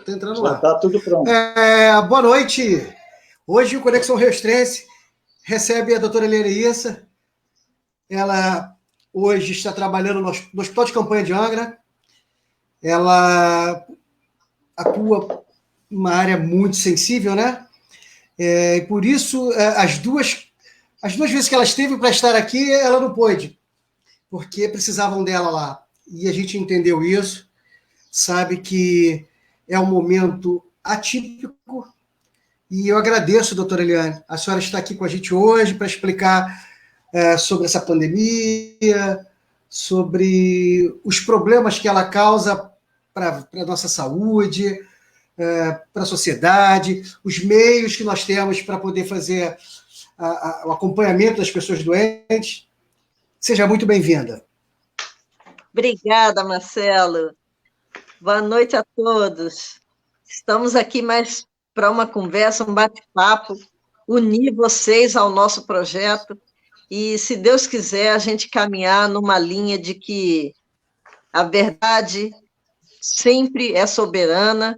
está entrando Já lá. está tudo pronto. Boa noite. Hoje o Conexão Rioestrense recebe a doutora Eliane Issa. Ela hoje está trabalhando no Hospital de Campanha de Angra. Ela atua em uma área muito sensível, né? E por isso, as duas vezes que ela esteve para estar aqui, ela não pôde, porque precisavam dela lá. E a gente entendeu isso, sabe que é um momento atípico. E eu agradeço, doutora Eliane, a senhora está aqui com a gente hoje para explicar sobre essa pandemia, sobre os problemas que ela causa para a nossa saúde, para a sociedade, os meios que nós temos para poder fazer o acompanhamento das pessoas doentes. Seja muito bem-vinda. Obrigada, Marcelo. Boa noite a todos. Estamos aqui mais para uma conversa, um bate-papo, unir vocês ao nosso projeto e, se Deus quiser, a gente caminhar numa linha de que a verdade sempre é soberana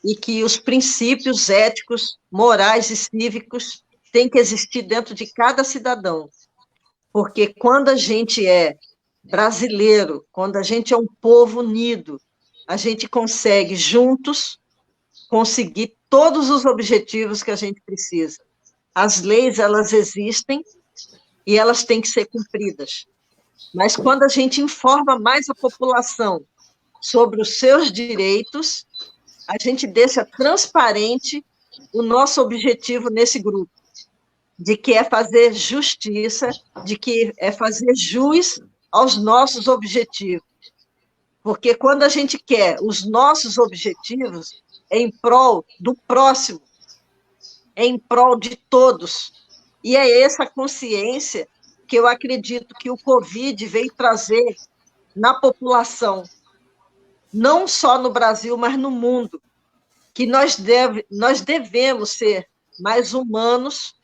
e que os princípios éticos, morais e cívicos têm que existir dentro de cada cidadão. Porque quando a gente é brasileiro, quando a gente é um povo unido, a gente consegue, juntos, conseguir todos os objetivos que a gente precisa. As leis, elas existem e elas têm que ser cumpridas. Mas quando a gente informa mais a população sobre os seus direitos, a gente deixa transparente o nosso objetivo nesse grupo, de que é fazer justiça, de que é fazer jus aos nossos objetivos. Porque quando a gente quer os nossos objetivos, é em prol do próximo, é em prol de todos. E é essa consciência que eu acredito que o Covid veio trazer na população, não só no Brasil, mas no mundo, que nós devemos ser mais humanos,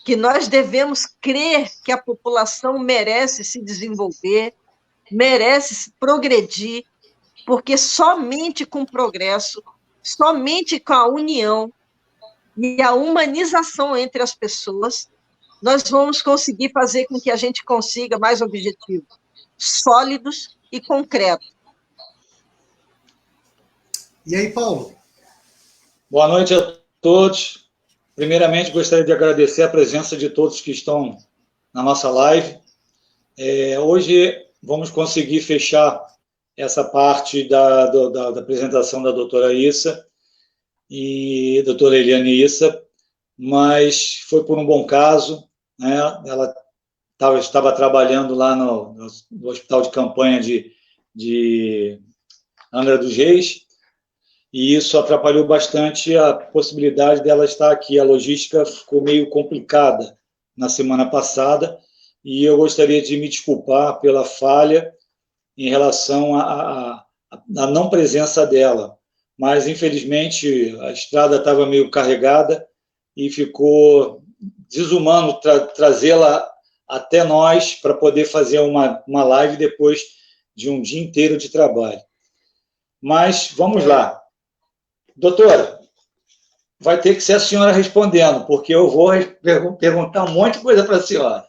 que nós devemos crer que a população merece se desenvolver, merece progredir, porque somente com o progresso, somente com a união e a humanização entre as pessoas, nós vamos conseguir fazer com que a gente consiga mais objetivos sólidos e concretos. E aí, Paulo? Boa noite a todos. Primeiramente, gostaria de agradecer a presença de todos que estão na nossa live. Hoje vamos conseguir fechar essa parte da apresentação da doutora Issa e doutora Eliane Issa, mas foi por um bom caso, né? Ela estava trabalhando lá no Hospital de Campanha de Angra dos Reis, e isso atrapalhou bastante a possibilidade dela estar aqui. A logística ficou meio complicada na semana passada, e eu gostaria de me desculpar pela falha em relação à não presença dela. Mas, infelizmente, a estrada estava meio carregada e ficou desumano trazê-la até nós para poder fazer uma live depois de um dia inteiro de trabalho. Mas vamos lá. Doutora, vai ter que ser a senhora respondendo, porque eu vou perguntar um monte de coisa para a senhora.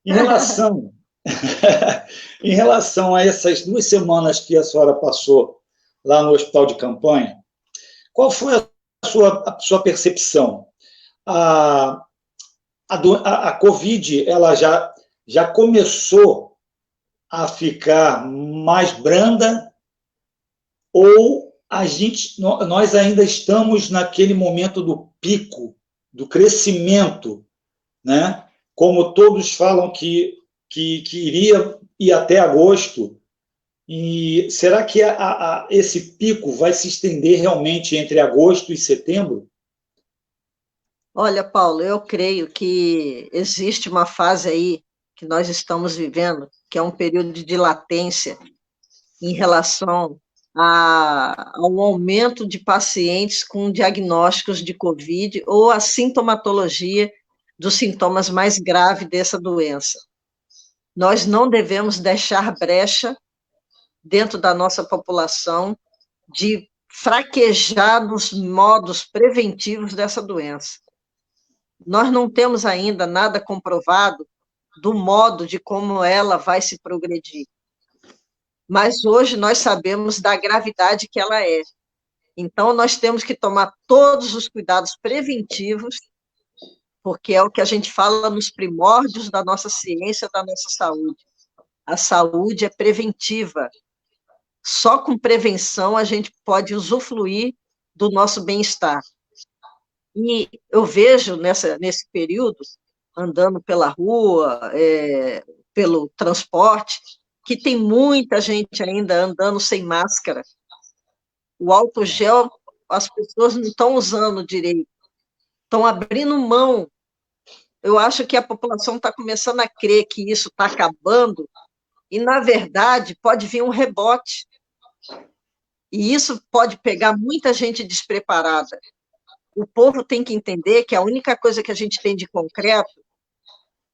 Em relação a essas 2 semanas que a senhora passou lá no Hospital de Campanha, qual foi a sua percepção? A Covid, ela já começou a ficar mais branda, ou nós ainda estamos naquele momento do pico, do crescimento, né? Como todos falam que iria ir até agosto, e será que esse pico vai se estender realmente entre agosto e setembro? Olha, Paulo, eu creio que existe uma fase aí que nós estamos vivendo, que é um período de latência em relação ao aumento de pacientes com diagnósticos de Covid ou a sintomatologia dos sintomas mais graves dessa doença. Nós não devemos deixar brecha dentro da nossa população de fraquejar nos modos preventivos dessa doença. Nós não temos ainda nada comprovado do modo de como ela vai se progredir. Mas hoje nós sabemos da gravidade que ela é. Então, nós temos que tomar todos os cuidados preventivos, porque é o que a gente fala nos primórdios da nossa ciência, da nossa saúde. A saúde é preventiva. Só com prevenção a gente pode usufruir do nosso bem-estar. E eu vejo nesse período, andando pela rua, pelo transporte, que tem muita gente ainda andando sem máscara. O álcool gel, as pessoas não estão usando direito, estão abrindo mão. Eu acho que a população está começando a crer que isso está acabando, e, na verdade, pode vir um rebote. E isso pode pegar muita gente despreparada. O povo tem que entender que a única coisa que a gente tem de concreto,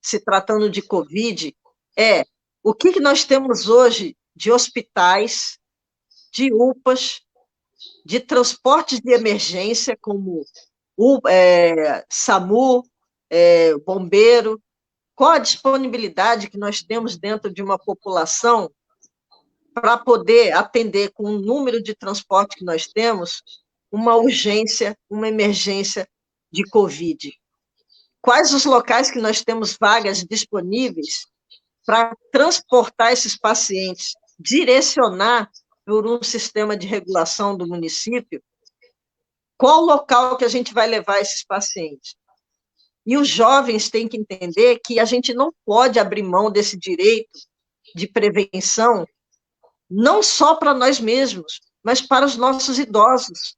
se tratando de Covid, é o que nós temos hoje de hospitais, de UPAs, de transportes de emergência, como SAMU, bombeiro. Qual a disponibilidade que nós temos dentro de uma população para poder atender, com o número de transporte que nós temos, uma urgência, uma emergência de Covid? Quais os locais que nós temos vagas disponíveis para transportar esses pacientes, direcionar por um sistema de regulação do município, qual local que a gente vai levar esses pacientes? E os jovens têm que entender que a gente não pode abrir mão desse direito de prevenção, não só para nós mesmos, mas para os nossos idosos,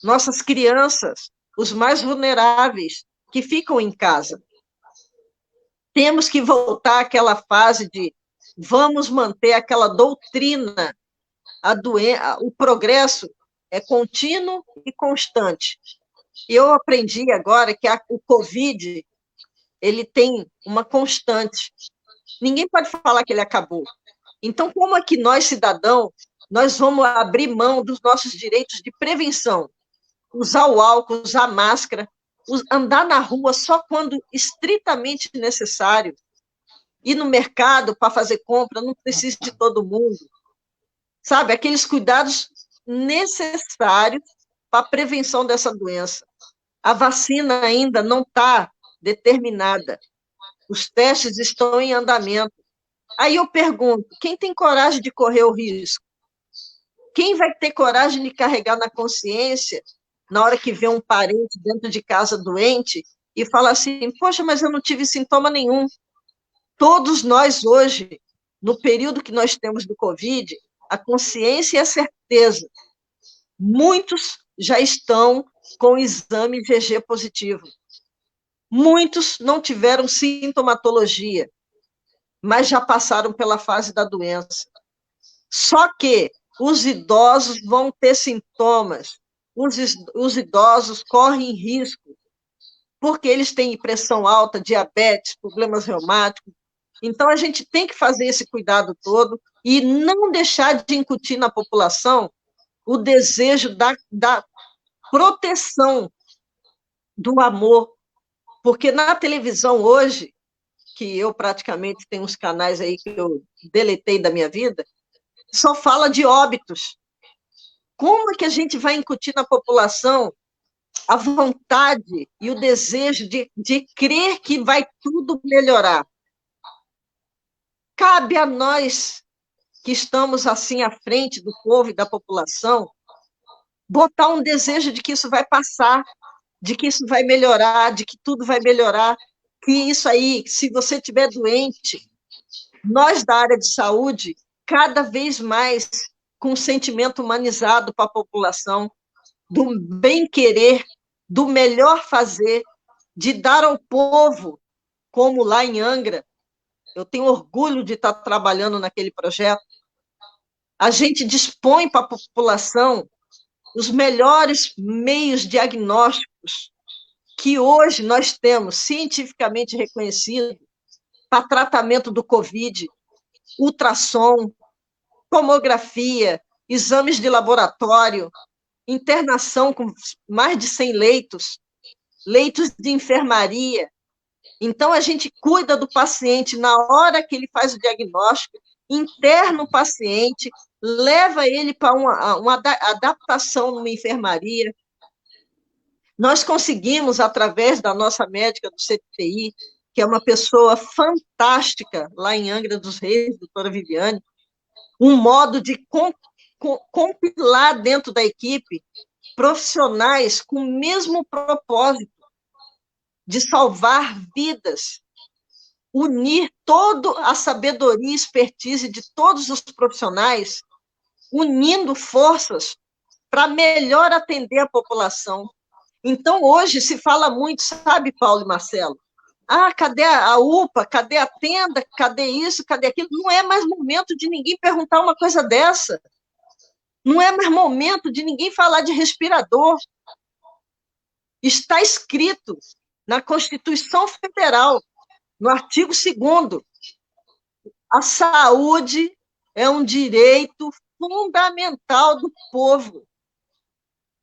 nossas crianças, os mais vulneráveis, que ficam em casa. Temos que voltar àquela fase de vamos manter aquela doutrina. O progresso é contínuo e constante. Eu aprendi agora que o Covid, ele tem uma constante. Ninguém pode falar que ele acabou. Então, como é que nós, cidadãos, nós vamos abrir mão dos nossos direitos de prevenção? Usar o álcool, usar máscara, andar na rua só quando estritamente necessário, ir no mercado para fazer compra, não precisa de todo mundo. Sabe, aqueles cuidados necessários para a prevenção dessa doença. A vacina ainda não está determinada. Os testes estão em andamento. Aí eu pergunto, quem tem coragem de correr o risco? Quem vai ter coragem de carregar na consciência, na hora que vê um parente dentro de casa doente, e fala assim, poxa, mas eu não tive sintoma nenhum. Todos nós hoje, no período que nós temos do Covid, a consciência e a certeza, muitos já estão com o exame IgG positivo. Muitos não tiveram sintomatologia, mas já passaram pela fase da doença. Só que os idosos vão ter sintomas, os idosos correm risco, porque eles têm pressão alta, diabetes, problemas reumáticos. Então, a gente tem que fazer esse cuidado todo e não deixar de incutir na população o desejo da proteção, do amor, porque na televisão hoje, que eu praticamente tenho uns canais aí que eu deletei da minha vida, só fala de óbitos. Como é que a gente vai incutir na população a vontade e o desejo de crer que vai tudo melhorar? Cabe a nós, que estamos assim à frente do povo e da população, botar um desejo de que isso vai passar, de que isso vai melhorar, de que tudo vai melhorar, que isso aí, se você estiver doente, nós da área de saúde, cada vez mais com um sentimento humanizado para a população, do bem-querer, do melhor fazer, de dar ao povo, como lá em Angra, eu tenho orgulho de estar trabalhando naquele projeto, a gente dispõe para a população os melhores meios diagnósticos que hoje nós temos cientificamente reconhecido para tratamento do Covid, ultrassom, tomografia, exames de laboratório, internação com mais de 100 leitos, leitos de enfermaria. Então, a gente cuida do paciente na hora que ele faz o diagnóstico, interna o paciente, leva ele para uma adaptação numa enfermaria. Nós conseguimos, através da nossa médica do CTI, que é uma pessoa fantástica, lá em Angra dos Reis, doutora Viviane, um modo de compilar dentro da equipe profissionais com o mesmo propósito de salvar vidas, unir toda a sabedoria e expertise de todos os profissionais, unindo forças para melhor atender a população. Então, hoje se fala muito, sabe, Paulo e Marcelo? Cadê a UPA? Cadê a tenda? Cadê isso? Cadê aquilo? Não é mais momento de ninguém perguntar uma coisa dessa. Não é mais momento de ninguém falar de respirador. Está escrito na Constituição Federal, no artigo 2º, a saúde é um direito fundamental do povo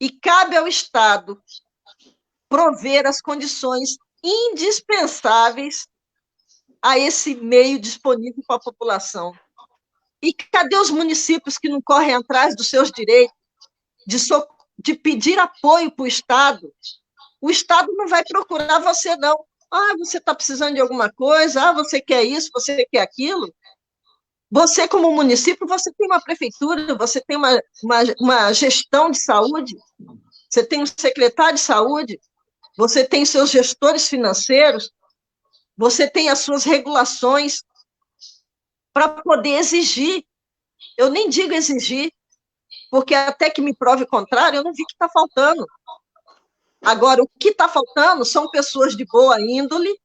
e cabe ao Estado prover as condições indispensáveis a esse meio disponível para a população. E cadê os municípios que não correm atrás dos seus direitos, de pedir apoio para o Estado? O Estado não vai procurar você, não. Você está precisando de alguma coisa, você quer isso, você quer aquilo. Você, como município, você tem uma prefeitura, você tem uma gestão de saúde, você tem um secretário de saúde, você tem seus gestores financeiros, você tem as suas regulações para poder exigir. Eu nem digo exigir, porque até que me prove o contrário, eu não vi que está faltando. Agora, o que está faltando são pessoas de boa índole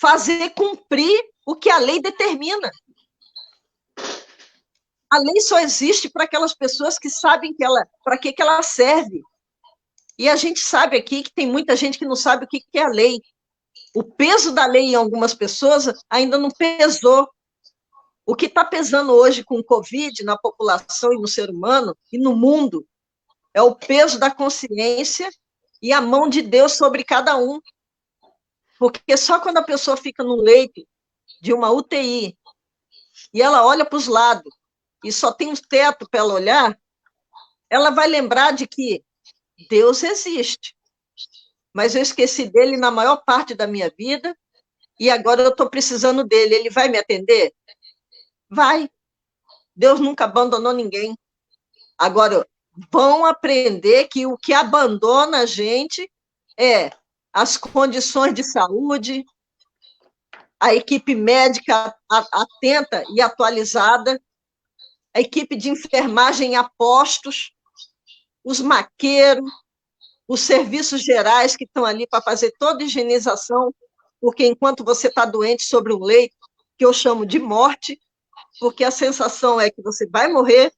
fazer cumprir o que a lei determina. A lei só existe para aquelas pessoas que sabem para que ela serve. E a gente sabe aqui que tem muita gente que não sabe o que é a lei. O peso da lei em algumas pessoas ainda não pesou. O que está pesando hoje com o Covid na população e no ser humano e no mundo é o peso da consciência e a mão de Deus sobre cada um. Porque só quando a pessoa fica no leito de uma UTI e ela olha para os lados e só tem um teto para ela olhar, ela vai lembrar de que Deus existe. Mas eu esqueci dele na maior parte da minha vida e agora eu estou precisando dele. Ele vai me atender? Vai. Deus nunca abandonou ninguém. Agora, vão aprender que o que abandona a gente é as condições de saúde, a equipe médica atenta e atualizada, a equipe de enfermagem a postos, os maqueiros, os serviços gerais que estão ali para fazer toda a higienização, porque enquanto você está doente sobre um leito, que eu chamo de morte, porque a sensação é que você vai morrer,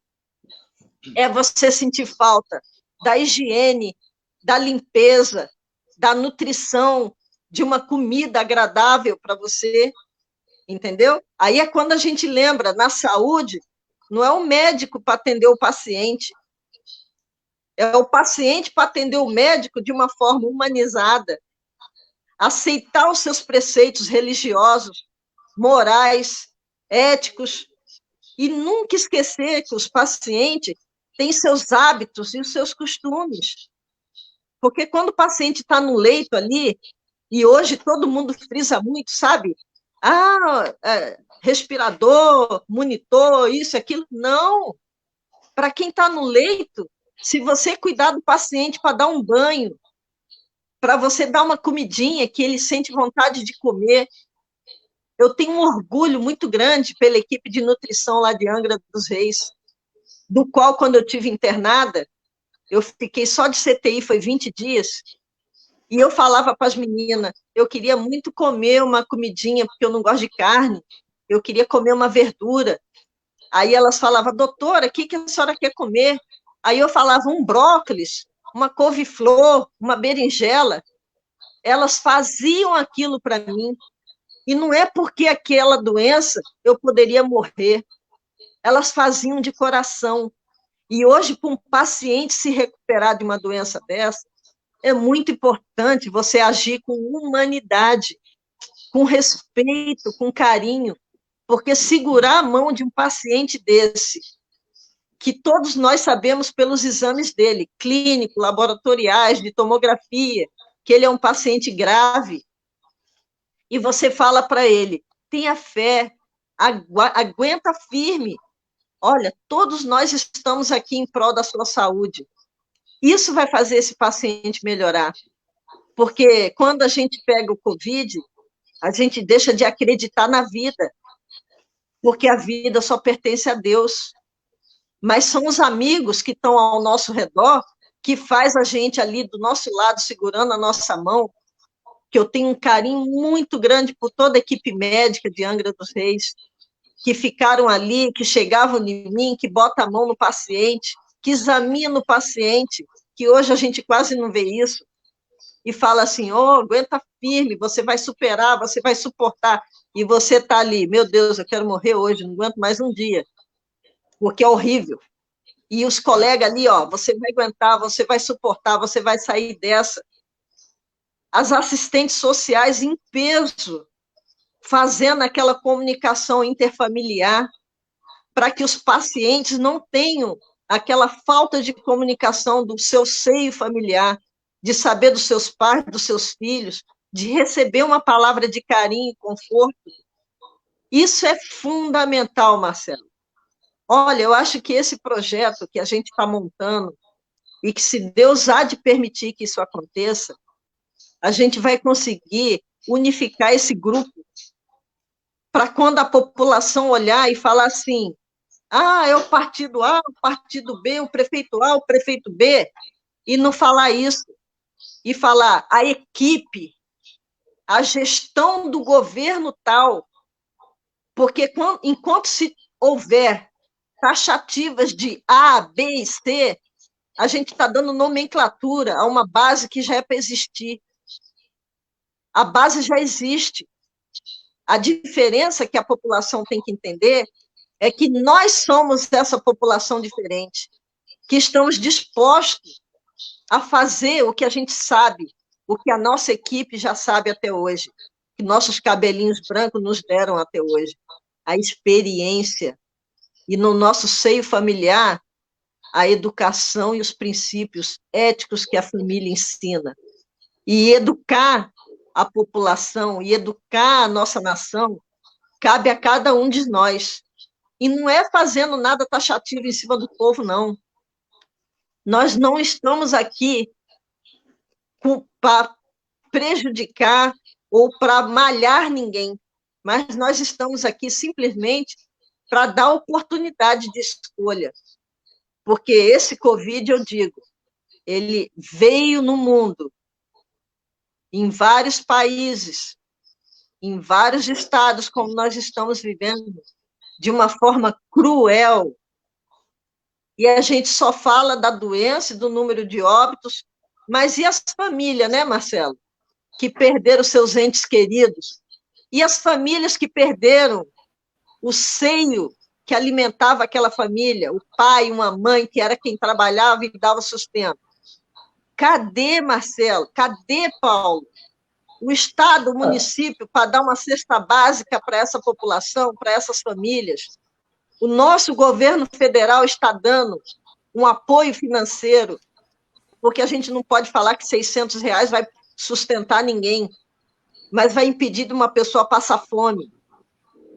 é você sentir falta da higiene, da limpeza, da nutrição, de uma comida agradável para você, entendeu? Aí é quando a gente lembra, na saúde, não é o médico para atender o paciente, é o paciente para atender o médico de uma forma humanizada, aceitar os seus preceitos religiosos, morais, éticos, e nunca esquecer que os pacientes têm seus hábitos e os seus costumes. Porque quando o paciente está no leito ali, e hoje todo mundo frisa muito, sabe? Respirador, monitor, isso, aquilo. Não. Para quem está no leito, se você cuidar do paciente para dar um banho, para você dar uma comidinha que ele sente vontade de comer, eu tenho um orgulho muito grande pela equipe de nutrição lá de Angra dos Reis, do qual, quando eu tive internada, eu fiquei só de CTI, foi 20 dias, e eu falava para as meninas, eu queria muito comer uma comidinha, porque eu não gosto de carne, eu queria comer uma verdura. Aí elas falavam, doutora, o que a senhora quer comer? Aí eu falava, um brócolis, uma couve-flor, uma berinjela. Elas faziam aquilo para mim, e não é porque aquela doença eu poderia morrer. Elas faziam de coração. E hoje, para um paciente se recuperar de uma doença dessa, é muito importante você agir com humanidade, com respeito, com carinho, porque segurar a mão de um paciente desse, que todos nós sabemos pelos exames dele, clínico, laboratoriais, de tomografia, que ele é um paciente grave, e você fala para ele, tenha fé, aguenta firme, olha, todos nós estamos aqui em prol da sua saúde. Isso vai fazer esse paciente melhorar, porque quando a gente pega o Covid, a gente deixa de acreditar na vida, porque a vida só pertence a Deus. Mas são os amigos que estão ao nosso redor que faz a gente ali do nosso lado, segurando a nossa mão, que eu tenho um carinho muito grande por toda a equipe médica de Angra dos Reis, que ficaram ali, que chegavam em mim, que botam a mão no paciente, que examinam o paciente, que hoje a gente quase não vê isso, e fala assim, aguenta firme, você vai superar, você vai suportar, e você está ali, meu Deus, eu quero morrer hoje, não aguento mais um dia, porque é horrível. E os colegas ali, você vai aguentar, você vai suportar, você vai sair dessa. As assistentes sociais em peso, fazendo aquela comunicação interfamiliar, para que os pacientes não tenham aquela falta de comunicação do seu seio familiar, de saber dos seus pais, dos seus filhos, de receber uma palavra de carinho e conforto. Isso é fundamental, Marcelo. Olha, eu acho que esse projeto que a gente está montando, e que se Deus há de permitir que isso aconteça, a gente vai conseguir unificar esse grupo para quando a população olhar e falar assim, é o partido A, o partido B, o prefeito A, o prefeito B, e não falar isso, e falar a equipe, a gestão do governo tal, porque enquanto se houver taxativas de A, B e C, a gente está dando nomenclatura a uma base que já é para existir. A base já existe. A diferença que a população tem que entender é que nós somos essa população diferente, que estamos dispostos a fazer o que a gente sabe, o que a nossa equipe já sabe até hoje, que nossos cabelinhos brancos nos deram até hoje, a experiência. E no nosso seio familiar, a educação e os princípios éticos que a família ensina. E educar a população, e educar a nossa nação, cabe a cada um de nós. E não é fazendo nada taxativo em cima do povo, não. Nós não estamos aqui para prejudicar ou para malhar ninguém, mas nós estamos aqui simplesmente para dar oportunidade de escolha. Porque esse Covid, eu digo, ele veio no mundo, em vários países, em vários estados, como nós estamos vivendo, de uma forma cruel. E a gente só fala da doença e do número de óbitos, mas e as famílias, né, Marcelo? Que perderam seus entes queridos. E as famílias que perderam o seio que alimentava aquela família, o pai, uma mãe, que era quem trabalhava e dava sustento. Cadê, Marcelo? Cadê, Paulo? O Estado, o município, para dar uma cesta básica para essa população, para essas famílias. O nosso governo federal está dando um apoio financeiro, porque a gente não pode falar que R$600 vai sustentar ninguém, mas vai impedir de uma pessoa passar fome.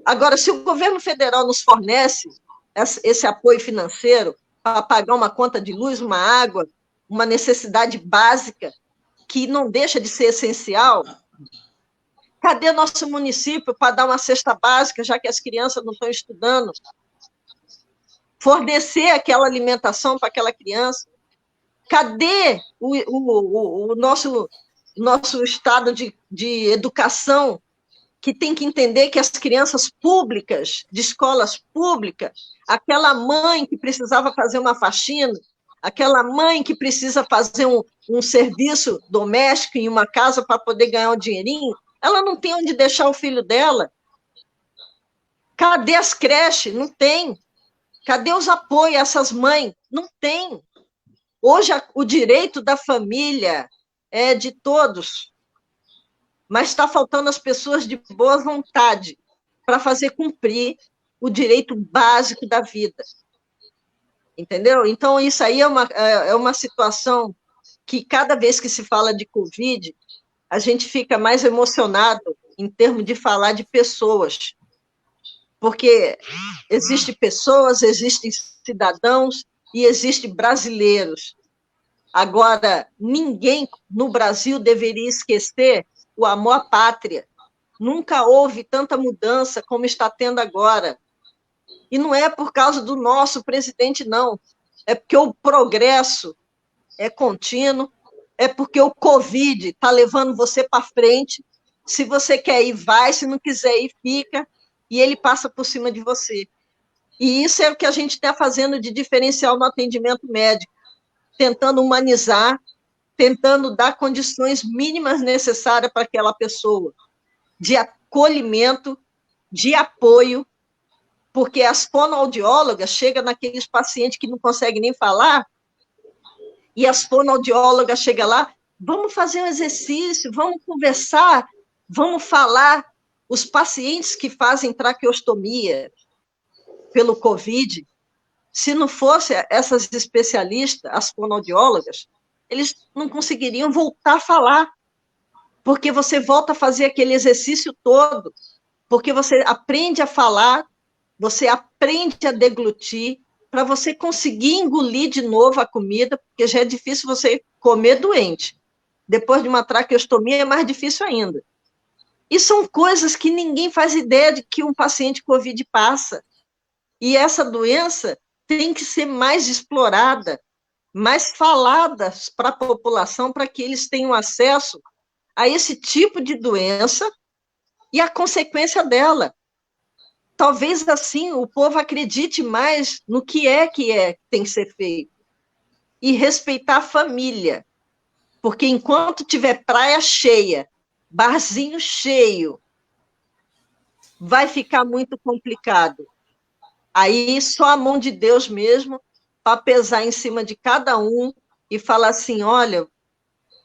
Agora, se o governo federal nos fornece esse apoio financeiro para pagar uma conta de luz, uma água, uma necessidade básica, que não deixa de ser essencial, cadê nosso município para dar uma cesta básica, já que as crianças não estão estudando? Fornecer aquela alimentação para aquela criança? Cadê o nosso estado de educação, que tem que entender que as crianças públicas, de escolas públicas, aquela mãe que precisava fazer uma faxina, aquela mãe que precisa fazer um serviço doméstico em uma casa para poder ganhar um dinheirinho, ela não tem onde deixar o filho dela. Cadê as creches? Não tem. Cadê os apoios a essas mães Não tem. Hoje, o direito da família é de todos, mas está faltando as pessoas de boa vontade para fazer cumprir o direito básico da vida. Entendeu? Então, isso aí é uma situação que, cada vez que se fala de Covid, a gente fica mais emocionado em termos de falar de pessoas, porque existem pessoas, existem cidadãos e existem brasileiros. Agora, ninguém no Brasil deveria esquecer o amor à pátria. Nunca houve tanta mudança como está tendo agora. E não é por causa do nosso presidente, não. É porque o progresso é contínuo, é porque o Covid está levando você para frente. Se você quer ir, vai. Se não quiser ir, fica. E ele passa por cima de você. E isso é o que a gente está fazendo de diferencial no atendimento médico, tentando humanizar, tentando dar condições mínimas necessárias para aquela pessoa, de acolhimento, de apoio, porque as fonoaudiólogas chegam naqueles pacientes que não conseguem nem falar, e as fonoaudiólogas chegam lá, vamos fazer um exercício, vamos conversar, vamos falar. Os pacientes que fazem traqueostomia pelo Covid, se não fosse essas especialistas, as fonoaudiólogas, eles não conseguiriam voltar a falar, porque você volta a fazer aquele exercício todo, porque você aprende a falar, você aprende a deglutir, para você conseguir engolir de novo a comida, porque já é difícil você comer doente. Depois de uma traqueostomia é mais difícil ainda. E são coisas que ninguém faz ideia de que um paciente COVID passa. E essa doença tem que ser mais explorada, mais falada para a população, para que eles tenham acesso a esse tipo de doença e a consequência dela. Talvez assim o povo acredite mais no que tem que ser feito. E respeitar a família. Porque enquanto tiver praia cheia, barzinho cheio, vai ficar muito complicado. Aí só a mão de Deus mesmo para pesar em cima de cada um e falar assim, olha,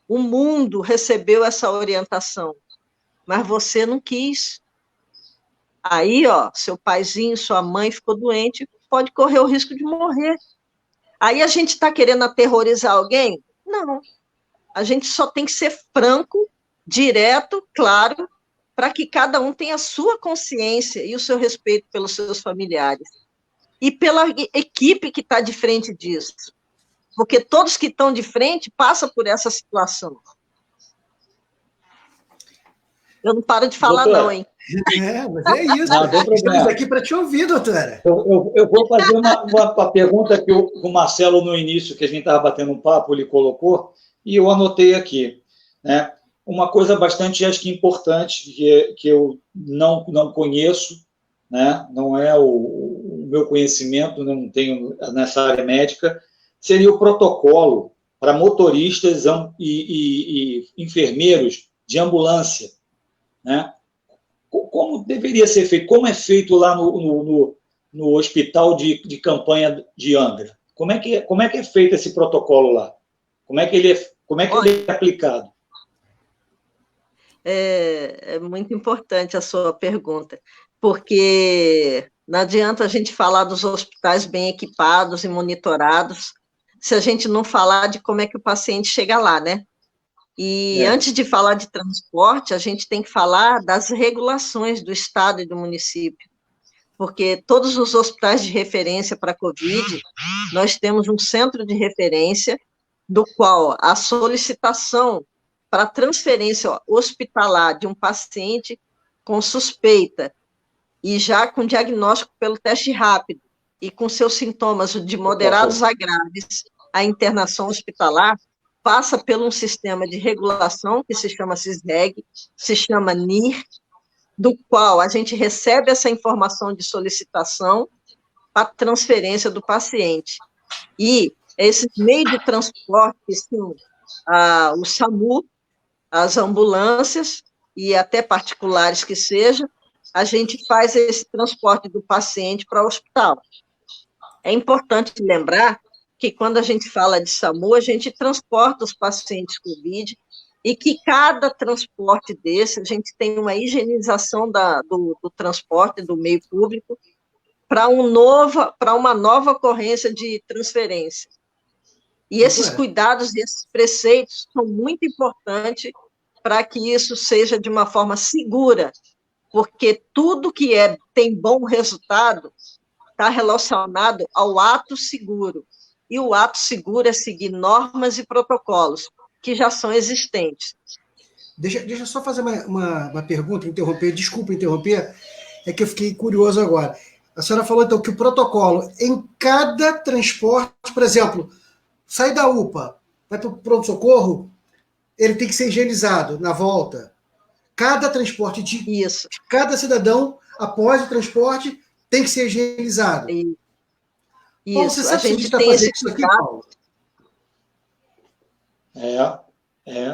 o mundo recebeu essa orientação, mas você não quis. Aí, ó, seu paizinho, sua mãe ficou doente, pode correr o risco de morrer. Aí a gente está querendo aterrorizar alguém? Não. A gente só tem que ser franco, direto, claro, para que cada um tenha a sua consciência e o seu respeito pelos seus familiares. E pela equipe que está de frente disso. Porque todos que estão de frente passam por essa situação. Eu não paro de falar, doutora, não, hein? Mas é isso. Não, estamos aqui para te ouvir, doutora. Eu vou fazer uma pergunta que o Marcelo, no início, que a gente estava batendo um papo, ele colocou, e eu anotei aqui. Né? Uma coisa bastante, acho que importante, que eu não conheço, né? Não é o meu conhecimento, não tenho nessa área médica, seria o protocolo para motoristas e enfermeiros de ambulância. Né? Como deveria ser feito? Como é feito lá no hospital de campanha de Angra? Como é que é feito esse protocolo lá? Como é que ele é aplicado? É muito importante a sua pergunta, porque não adianta a gente falar dos hospitais bem equipados e monitorados se a gente não falar de como é que o paciente chega lá, né? E antes de falar de transporte, a gente tem que falar das regulações do estado e do município, porque todos os hospitais de referência para a Covid, nós temos um centro de referência, do qual a solicitação para transferência hospitalar de um paciente com suspeita e já com diagnóstico pelo teste rápido e com seus sintomas de moderados a graves, a internação hospitalar passa por um sistema de regulação que se chama CISREG, se chama NIR, do qual a gente recebe essa informação de solicitação para transferência do paciente. E esses meios de transporte são o SAMU, as ambulâncias e até particulares que seja, a gente faz esse transporte do paciente para o hospital. É importante lembrar que quando a gente fala de SAMU, a gente transporta os pacientes COVID, e que cada transporte desse, a gente tem uma higienização do transporte, do meio público, para uma nova ocorrência de transferência. E esses cuidados e esses preceitos são muito importantes para que isso seja de uma forma segura, porque tudo que tem bom resultado está relacionado ao ato seguro. E o ato seguro é seguir normas e protocolos que já são existentes. Deixa eu só fazer uma pergunta, desculpa interromper, é que eu fiquei curioso agora. A senhora falou, então, que o protocolo, em cada transporte, por exemplo, sai da UPA, vai para o pronto-socorro, ele tem que ser higienizado na volta. Cada transporte de cada cidadão, após o transporte, tem que ser higienizado. Isso. Paulo, você sabe se a gente está fazendo isso aqui, Paulo?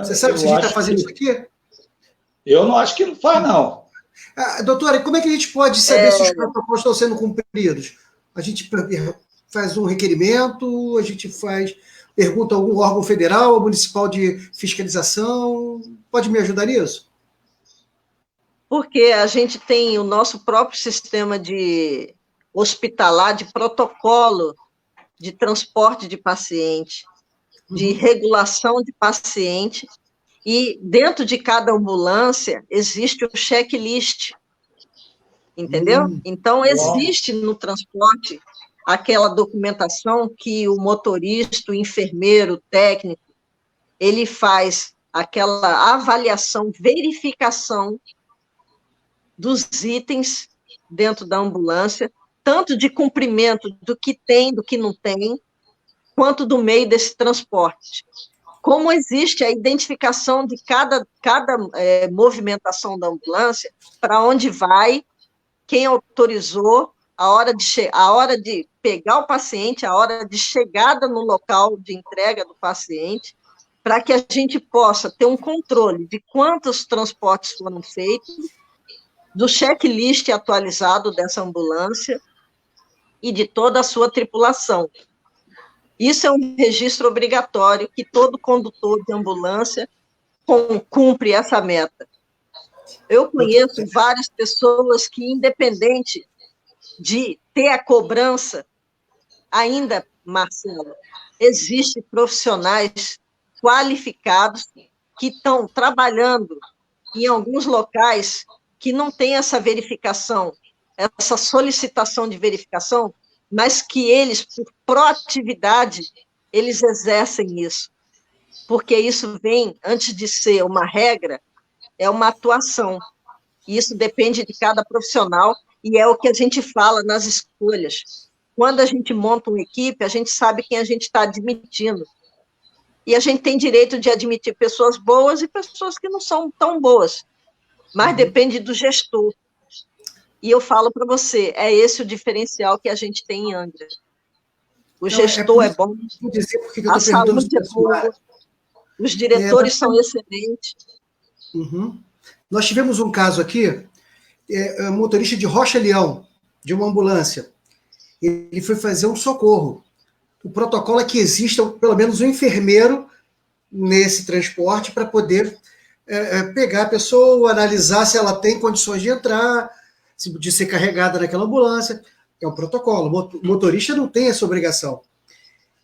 Você sabe se a gente está fazendo isso aqui? Eu não acho que não faz, não. Doutora, como é que a gente pode saber se os protocolos estão sendo cumpridos? A gente faz um requerimento, a gente pergunta a algum órgão federal ou municipal de fiscalização? Pode me ajudar nisso? Porque a gente tem o nosso próprio sistema de hospitalar, de protocolo de transporte de paciente, de regulação de paciente, e dentro de cada ambulância existe o checklist, entendeu? Então, existe no transporte aquela documentação que o motorista, o enfermeiro, o técnico, ele faz aquela avaliação, verificação dos itens dentro da ambulância, tanto de cumprimento do que tem, do que não tem, quanto do meio desse transporte. Como existe a identificação de cada movimentação da ambulância, para onde vai, quem autorizou, a hora de pegar o paciente, a hora de chegada no local de entrega do paciente, para que a gente possa ter um controle de quantos transportes foram feitos, do checklist atualizado dessa ambulância e de toda a sua tripulação. Isso é um registro obrigatório que todo condutor de ambulância cumpre essa meta. Eu conheço várias pessoas que, independente de ter a cobrança, ainda, Marcelo, existem profissionais qualificados que estão trabalhando em alguns locais que não tem essa verificação, essa solicitação de verificação, mas que eles, por proatividade, eles exercem isso. Porque isso vem, antes de ser uma regra, é uma atuação. E isso depende de cada profissional, e é o que a gente fala nas escolhas. Quando a gente monta uma equipe, a gente sabe quem a gente está admitindo. E a gente tem direito de admitir pessoas boas e pessoas que não são tão boas. Mas depende do gestor. E eu falo para você, é esse o diferencial que a gente tem em Angra. O gestor é bom, a saúde é boa, os diretores são excelentes. Nós tivemos um caso aqui, um motorista de Rocha Leão, de uma ambulância. Ele foi fazer um socorro. O protocolo é que exista pelo menos um enfermeiro nesse transporte para poder pegar a pessoa, analisar se ela tem condições de entrar, de ser carregada naquela ambulância. É um protocolo. O motorista não tem essa obrigação.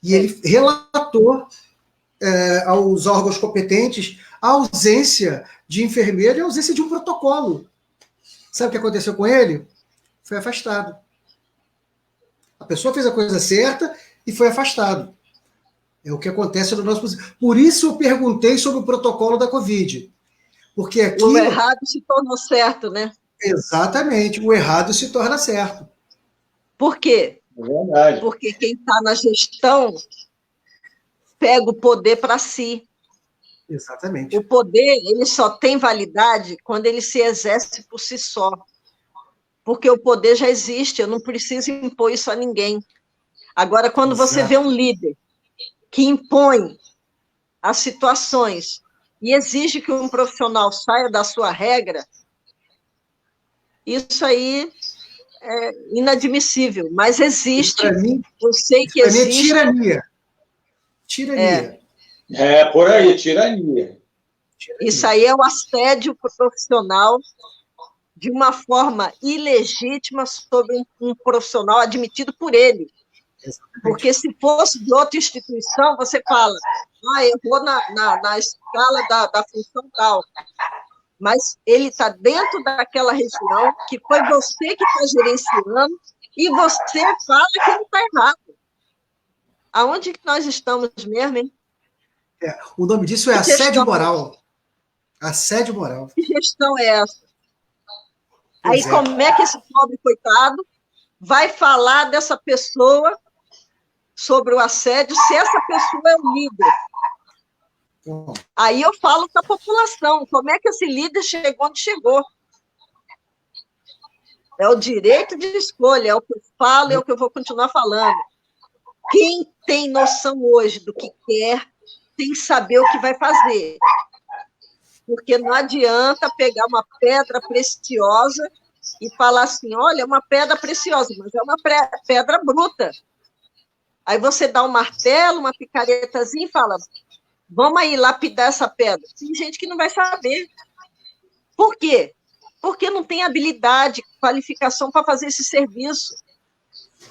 E ele relatou aos órgãos competentes a ausência de enfermeiro e a ausência de um protocolo. Sabe o que aconteceu com ele? Foi afastado. A pessoa fez a coisa certa e foi afastado. É o que acontece no nosso... Por isso eu perguntei sobre o protocolo da Covid. Porque aqui... O errado se tornou certo, né? Exatamente. O errado se torna certo. Por quê? É verdade. Porque quem está na gestão pega o poder para si. Exatamente. O poder, ele só tem validade quando ele se exerce por si só. Porque o poder já existe, eu não preciso impor isso a ninguém. Agora, quando você vê um líder que impõe as situações e exige que um profissional saia da sua regra, isso aí é inadmissível, mas existe. Para mim, eu sei que existe. Para mim é tirania. Tirania. Por aí, tirania. Isso aí é o assédio profissional de uma forma ilegítima sobre um profissional admitido por ele. Exatamente. Porque se fosse de outra instituição, você fala, errou na escala da função tal. Mas ele está dentro daquela região que foi você que está gerenciando e você fala que ele está errado. Aonde que nós estamos mesmo, hein? O nome disso é assédio moral. Assédio moral. Que gestão é essa? Aí como é que esse pobre coitado vai falar dessa pessoa sobre o assédio se essa pessoa é o líder? Aí eu falo com a população, como é que esse líder chegou onde chegou? É o direito de escolha, é o que eu falo, é o que eu vou continuar falando. Quem tem noção hoje do que quer, tem que saber o que vai fazer. Porque não adianta pegar uma pedra preciosa e falar assim, olha, é uma pedra preciosa, mas é uma pedra bruta. Aí você dá um martelo, uma picaretazinha e fala, vamos aí lapidar essa pedra. Tem gente que não vai saber. Por quê? Porque não tem habilidade, qualificação para fazer esse serviço.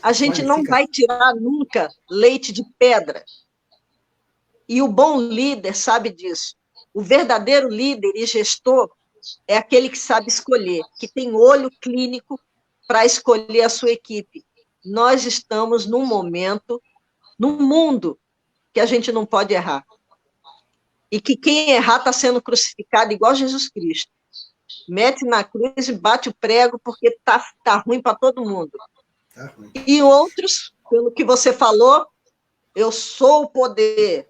A gente não vai tirar nunca leite de pedra. E o bom líder sabe disso. O verdadeiro líder e gestor é aquele que sabe escolher, que tem olho clínico para escolher a sua equipe. Nós estamos num momento, num mundo, que a gente não pode errar. E que quem errar está sendo crucificado igual Jesus Cristo. Mete na cruz e bate o prego porque tá ruim para todo mundo. Tá ruim. E outros, pelo que você falou, eu sou o poder,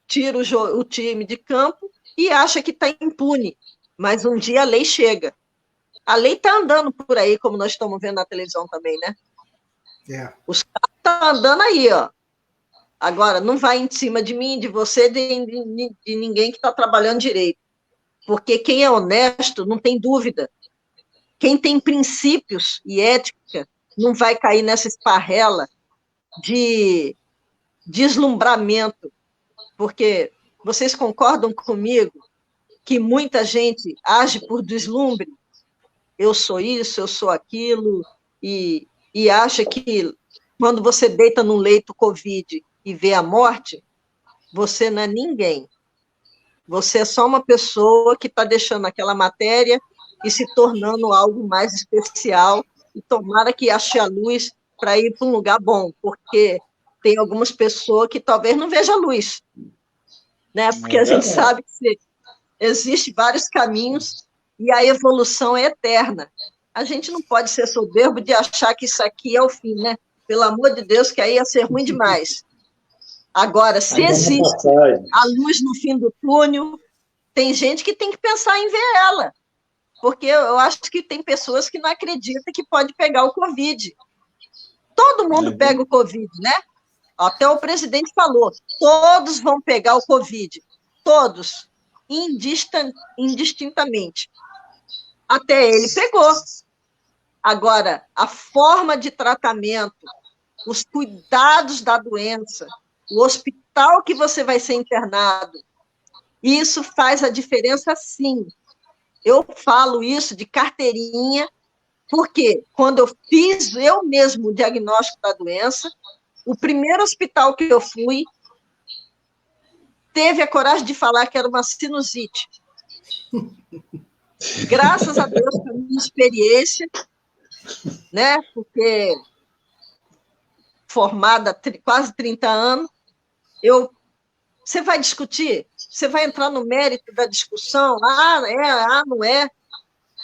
tira o time de campo e acha que está impune. Mas um dia a lei chega. A lei está andando por aí, como nós estamos vendo na televisão também, né? Os caras estão andando aí, ó. Agora, não vai em cima de mim, de você, de ninguém que está trabalhando direito. Porque quem é honesto não tem dúvida. Quem tem princípios e ética não vai cair nessa esparrela de deslumbramento. Porque vocês concordam comigo que muita gente age por deslumbre? Eu sou isso, eu sou aquilo, e acha que quando você deita num leito Covid e vê a morte, você não é ninguém. Você é só uma pessoa que está deixando aquela matéria e se tornando algo mais especial, e tomara que ache a luz para ir para um lugar bom, porque tem algumas pessoas que talvez não vejam a luz, né? Porque a gente sabe que existem vários caminhos e a evolução é eterna. A gente não pode ser soberbo de achar que isso aqui é o fim, né? Pelo amor de Deus, que aí ia ser ruim demais. Agora, se existe a luz no fim do túnel, tem gente que tem que pensar em ver ela, porque eu acho que tem pessoas que não acreditam que pode pegar o Covid. Todo mundo pega o Covid, né? Até o presidente falou, todos vão pegar o Covid, todos, indistintamente. Até ele pegou. Agora, a forma de tratamento, os cuidados da doença, o hospital que você vai ser internado, isso faz a diferença, sim. Eu falo isso de carteirinha, porque quando eu fiz eu mesmo o diagnóstico da doença, o primeiro hospital que eu fui teve a coragem de falar que era uma sinusite. Graças a Deus, pela minha experiência, né? Porque formada há quase 30 anos, você vai discutir? Você vai entrar no mérito da discussão? Não é.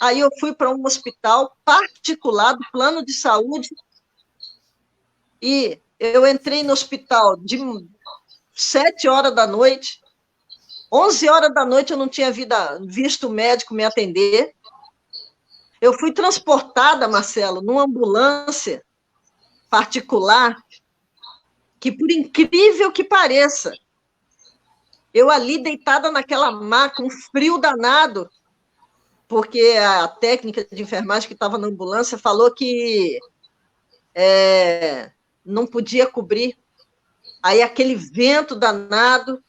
Aí eu fui para um hospital particular do plano de saúde e eu entrei no hospital de 7 horas da noite, 11 horas da noite eu não tinha visto o médico me atender. Eu fui transportada, Marcelo, numa ambulância particular, que por incrível que pareça, eu ali deitada naquela maca, um frio danado, porque a técnica de enfermagem que estava na ambulância falou que não podia cobrir. Aí aquele vento danado,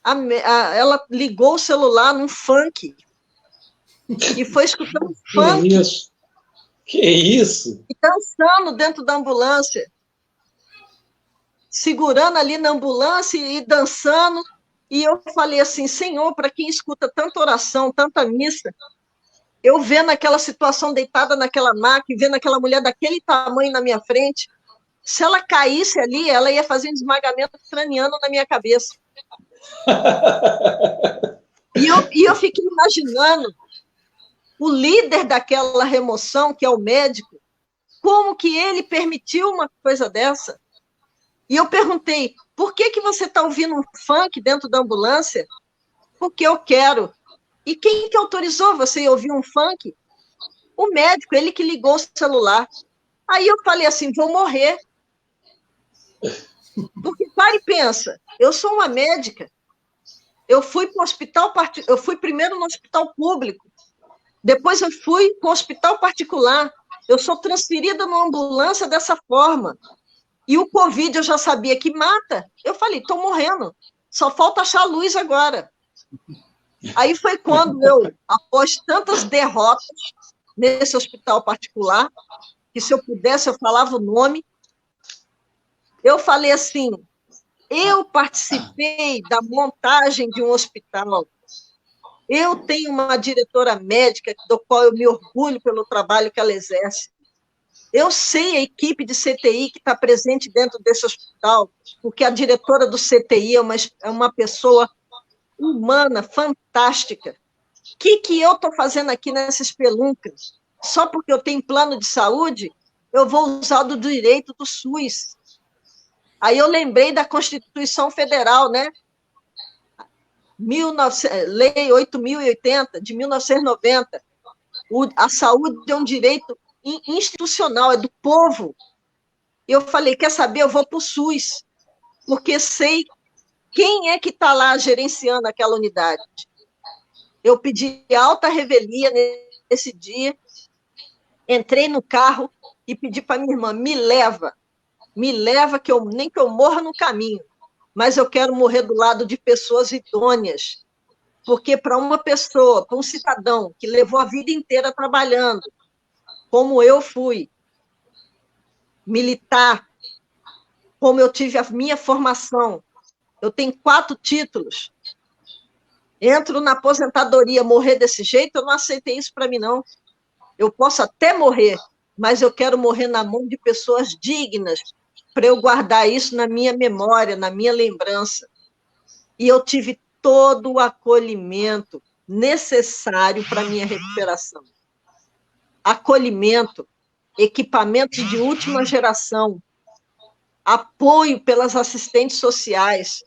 ela ligou o celular num funk e foi escutando funk. Isso? Que isso? E dançando dentro da ambulância, segurando ali na ambulância e dançando. E eu falei assim, Senhor, para quem escuta tanta oração, tanta missa, eu vendo aquela situação deitada naquela maca e vendo aquela mulher daquele tamanho na minha frente, se ela caísse ali, ela ia fazer um esmagamento craniano na minha cabeça. E eu fiquei imaginando o líder daquela remoção, que é o médico, como que ele permitiu uma coisa dessa? E eu perguntei, por que você está ouvindo um funk dentro da ambulância? Porque eu quero. E quem que autorizou você a ouvir um funk? O médico, ele que ligou o celular. Aí eu falei assim, vou morrer. Porque, para e pensa, eu sou uma médica, eu fui para o hospital, eu fui primeiro no hospital público, depois eu fui para o hospital particular, eu sou transferida numa ambulância dessa forma, e o Covid eu já sabia que mata, eu falei, estou morrendo, só falta achar a luz agora. Aí foi quando eu, após tantas derrotas nesse hospital particular, que se eu pudesse eu falava o nome, eu falei assim, eu participei da montagem de um hospital, eu tenho uma diretora médica do qual eu me orgulho pelo trabalho que ela exerce, eu sei a equipe de CTI que está presente dentro desse hospital, porque a diretora do CTI é uma pessoa humana, fantástica. O que eu estou fazendo aqui nessa espelunca? Só porque eu tenho plano de saúde, eu vou usar do direito do SUS. Aí eu lembrei da Constituição Federal, né? Lei 8.080, de 1990. A saúde é um direito institucional, é do povo. E eu falei, quer saber? Eu vou para o SUS, porque sei quem é que está lá gerenciando aquela unidade. Eu pedi alta revelia nesse dia, entrei no carro e pedi para minha irmã, me leva, que nem que eu morra no caminho, mas eu quero morrer do lado de pessoas idôneas, porque para uma pessoa, para um cidadão que levou a vida inteira trabalhando, como eu fui, militar, como eu tive a minha formação, eu tenho 4 títulos, entro na aposentadoria, morrer desse jeito, eu não aceitei isso para mim, não. Eu posso até morrer, mas eu quero morrer na mão de pessoas dignas, para eu guardar isso na minha memória, na minha lembrança. E eu tive todo o acolhimento necessário para a minha recuperação. Acolhimento, equipamentos de última geração, apoio pelas assistentes sociais.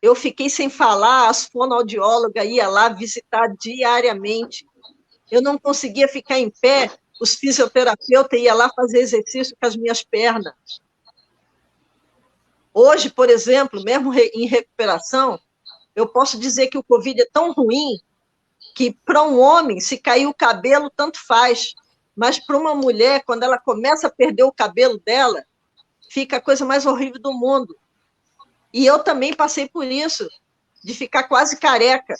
Eu fiquei sem falar, as fonoaudiólogas iam lá visitar diariamente. Eu não conseguia ficar em pé, os fisioterapeutas iam lá fazer exercício com as minhas pernas. Hoje, por exemplo, mesmo em recuperação, eu posso dizer que o Covid é tão ruim que para um homem, se cair o cabelo, tanto faz. Mas para uma mulher, quando ela começa a perder o cabelo dela, fica a coisa mais horrível do mundo. E eu também passei por isso, de ficar quase careca.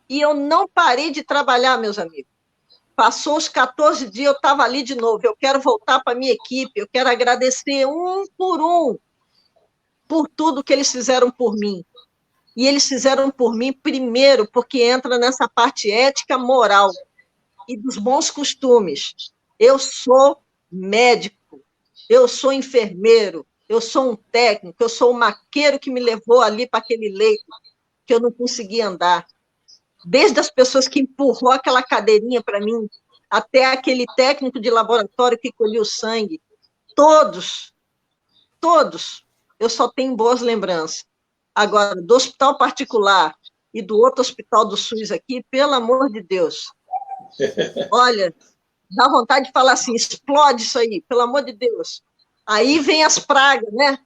E eu não parei de trabalhar, meus amigos. Passou os 14 dias, eu estava ali de novo. Eu quero voltar para a minha equipe, eu quero agradecer um por tudo que eles fizeram por mim. E eles fizeram por mim, primeiro, porque entra nessa parte ética, moral e dos bons costumes. Eu sou médico, eu sou enfermeiro, eu sou um técnico, eu sou um maqueiro que me levou ali para aquele leito que eu não conseguia andar. Desde as pessoas que empurrou aquela cadeirinha para mim, até aquele técnico de laboratório que colheu sangue. Todos, eu só tenho boas lembranças. Agora, do hospital particular e do outro hospital do SUS aqui, pelo amor de Deus, olha, dá vontade de falar assim, explode isso aí, pelo amor de Deus. Aí vem as pragas, né?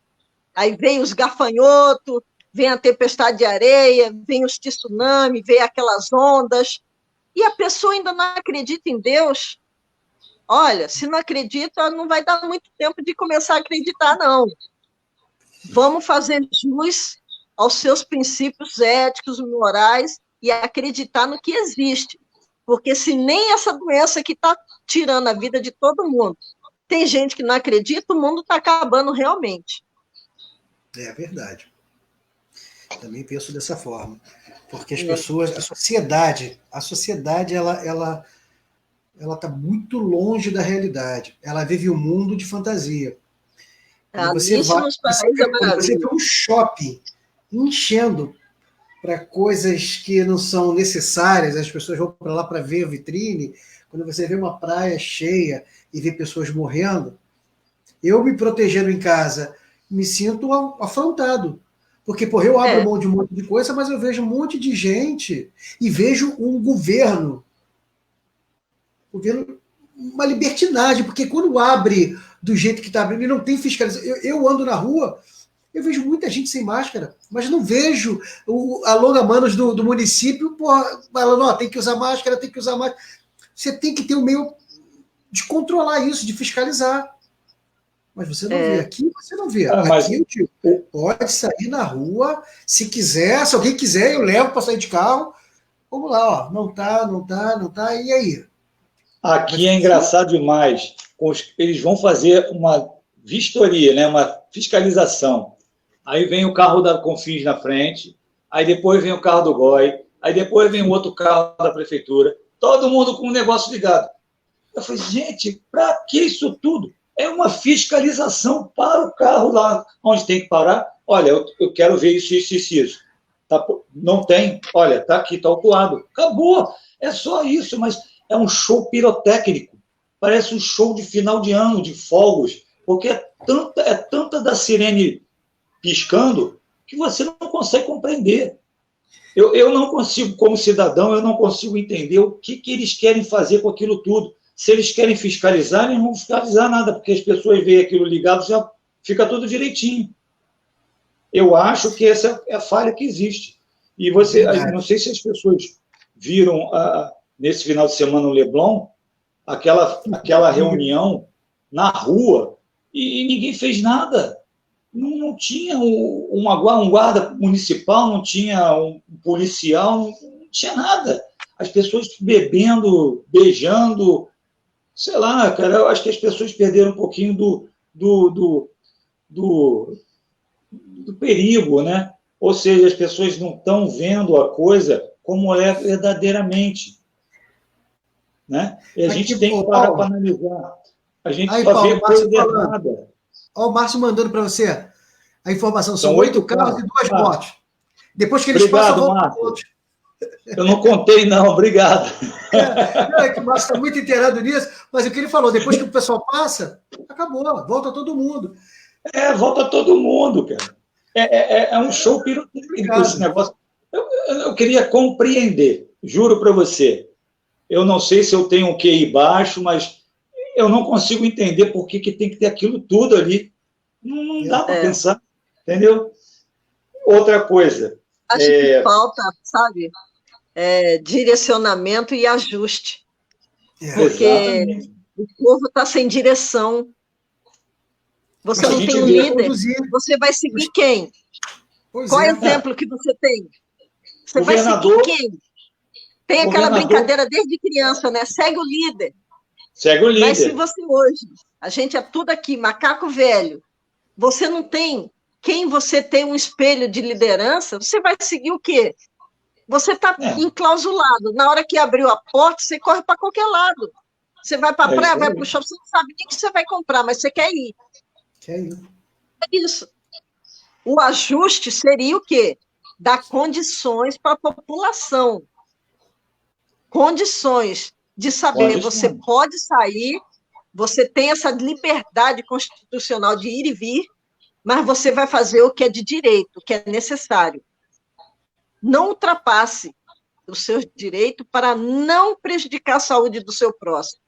Aí vem os gafanhotos, vem a tempestade de areia, vem os tsunami, vem aquelas ondas, e a pessoa ainda não acredita em Deus. Olha, se não acredita, não vai dar muito tempo de começar a acreditar, não. Vamos fazer jus aos seus princípios éticos, morais e acreditar no que existe. Porque se nem essa doença que está tirando a vida de todo mundo, tem gente que não acredita, o mundo está acabando realmente. É verdade. Também penso dessa forma. Porque as pessoas, a sociedade ela está muito longe da realidade. Ela vive um mundo de fantasia. Quando você vê um shopping enchendo para coisas que não são necessárias, as pessoas vão para lá para ver a vitrine, quando você vê uma praia cheia e vê pessoas morrendo, eu me protegendo em casa, me sinto afrontado. Porque, porra, eu abro mão de um monte de coisa, mas eu vejo um monte de gente e vejo um governo, uma libertinagem, porque quando abre do jeito que está abrindo, e não tem fiscalização. Eu ando na rua, eu vejo muita gente sem máscara, mas não vejo o alonga-manos do município falando, ó, tem que usar máscara, tem que usar máscara. Você tem que ter um meio de controlar isso, de fiscalizar. Mas você não vê. Aqui você não vê. Aqui eu digo, pode sair na rua, se quiser, se alguém quiser, eu levo para sair de carro. Vamos lá, ó. Não tá, e aí? Aqui é engraçado demais. Eles vão fazer uma vistoria, né? Uma fiscalização. Aí vem o carro da Confins na frente, aí depois vem o carro do GOI, aí depois vem o outro carro da prefeitura, todo mundo com um negócio ligado. Eu falei, gente, para que isso tudo? É uma fiscalização para o carro lá onde tem que parar. Olha, eu quero ver isso. Tá, não tem? Olha, tá aqui, tá autuado. Acabou. É só isso, mas é um show pirotécnico. Parece um show de final de ano, de fogos, porque é tanta da sirene piscando que você não consegue compreender. Eu não consigo, como cidadão, eu não consigo entender o que eles querem fazer com aquilo tudo. Se eles querem fiscalizar, eles não vão fiscalizar nada, porque as pessoas veem aquilo ligado, já fica tudo direitinho. Eu acho que essa é a falha que existe. E você, não sei se as pessoas viram nesse final de semana no Leblon, aquela reunião na rua, e ninguém fez nada. Não tinha um guarda municipal, não tinha um policial, não tinha nada. As pessoas bebendo, beijando, sei lá, cara, eu acho que as pessoas perderam um pouquinho do perigo, né? Ou seja, as pessoas não estão vendo a coisa como é verdadeiramente. Né? E a gente tem que parar para analisar. A gente só vê coisa errada. Olha o Márcio mandando para você a informação. São 8 carros e 2 motos. Depois que eles passam... Márcio. Eu não contei, não. Obrigado. Que o Márcio está muito inteirado nisso, mas o que ele falou, depois que o pessoal passa, acabou. Volta todo mundo. Volta todo mundo, cara. É um show pirotécnico esse negócio. Eu queria compreender, juro para você. Eu não sei se eu tenho um QI baixo, mas eu não consigo entender por que tem que ter aquilo tudo ali. Não dá para pensar, entendeu? Outra coisa. Acho que falta, sabe, direcionamento e ajuste. Porque exatamente. O povo está sem direção. Você não tem um líder, você vai seguir quem? Qual é o exemplo que você tem? Você vai seguir quem? Tem aquela brincadeira desde criança, né? Segue o líder. Segue o líder. Mas se você hoje, a gente é tudo aqui, macaco velho, você não tem quem você tem um espelho de liderança, você vai seguir o quê? Você está enclausulado. Na hora que abriu a porta, você corre para qualquer lado. Você vai para a praia, vai para o shopping, você não sabe nem o que você vai comprar, mas você quer ir. Quer ir. É isso. O ajuste seria o quê? Dar condições para a população. Condições de saber, você pode sair, você tem essa liberdade constitucional de ir e vir, mas você vai fazer o que é de direito, o que é necessário. Não ultrapasse o seu direito para não prejudicar a saúde do seu próximo.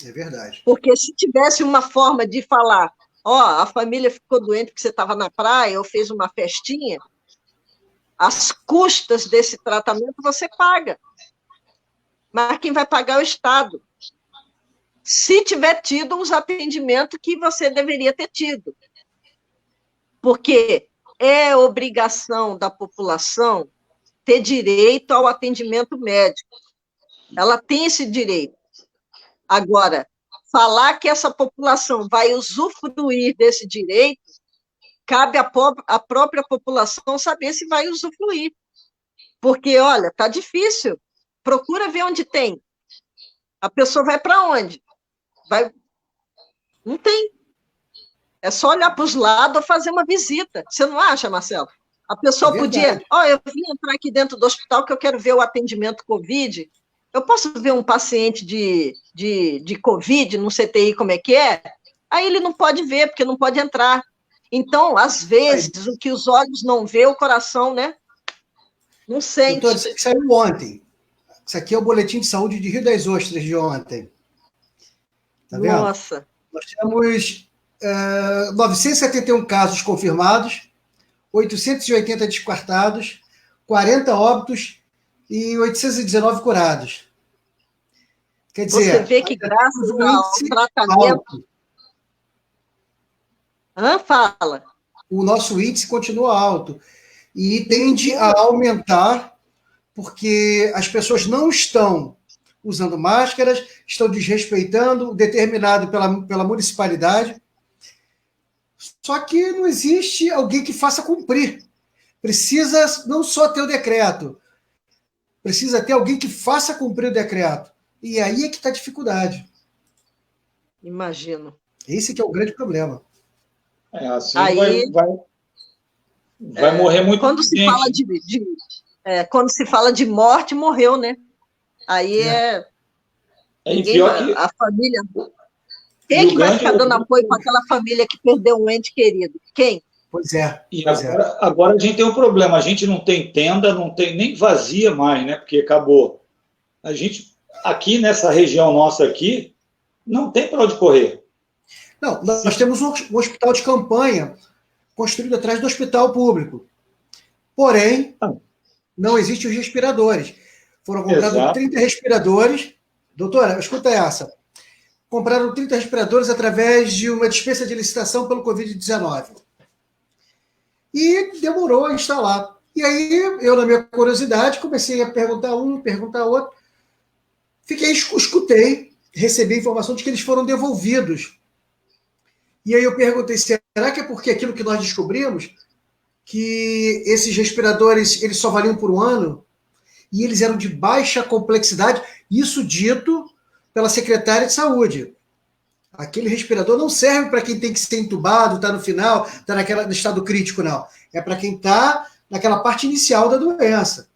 É verdade. Porque se tivesse uma forma de falar, a família ficou doente porque você estava na praia ou fez uma festinha, as custas desse tratamento você paga. Mas quem vai pagar é o Estado. Se tiver tido os atendimentos que você deveria ter tido. porque é obrigação da população ter direito ao atendimento médico. Ela tem esse direito. Agora, falar que essa população vai usufruir desse direito, cabe à própria população saber se vai usufruir. Porque, olha, está difícil. Procura ver onde tem. A pessoa vai para onde? Não tem. É só olhar para os lados ou fazer uma visita. Você não acha, Marcelo? A pessoa podia... eu vim entrar aqui dentro do hospital que eu quero ver o atendimento Covid. Eu posso ver um paciente de Covid no CTI, como é que é? Aí ele não pode ver, porque não pode entrar. Então, às vezes, o que os olhos não vê, o coração, né? Não sente. Doutor, isso aqui saiu ontem. Isso aqui é o boletim de saúde de Rio das Ostras de ontem. Tá vendo? Nossa. Nós temos 971 casos confirmados, 880 descartados, 40 óbitos e 819 curados. Quer dizer... Você vê que graças ao tratamento... Fala. O nosso índice continua alto e tende a aumentar porque as pessoas não estão usando máscaras, estão desrespeitando o determinado pela municipalidade. Só que não existe alguém que faça cumprir. Precisa não só ter o decreto, precisa ter alguém que faça cumprir o decreto. E aí é que está a dificuldade. Imagino. Esse que é o grande problema. Assim aí, vai morrer muito quando gente. Se fala quando se fala de morte, morreu, né? Aí ninguém, a família... Quem é que vai ficar dando apoio para aquela família que perdeu um ente querido? Quem? Pois é. Agora a gente tem um problema. A gente não tem tenda, não tem nem vazia mais, né? Porque acabou. A gente, aqui nessa região nossa aqui, não tem para onde correr. Não, nós temos um hospital de campanha construído atrás do hospital público. Porém, não existem os respiradores. Foram comprados 30 respiradores. Doutora, escuta essa. Compraram 30 respiradores através de uma dispensa de licitação pelo Covid-19. E demorou a instalar. E aí, eu, na minha curiosidade, comecei a perguntar outro. Escutei, recebi a informação de que eles foram devolvidos. E aí eu perguntei, será que é porque aquilo que nós descobrimos, que esses respiradores eles só valiam por um ano, e eles eram de baixa complexidade, isso dito pela secretária de saúde. Aquele respirador não serve para quem tem que ser entubado, está no final, está no estado crítico, não. É para quem está naquela parte inicial da doença.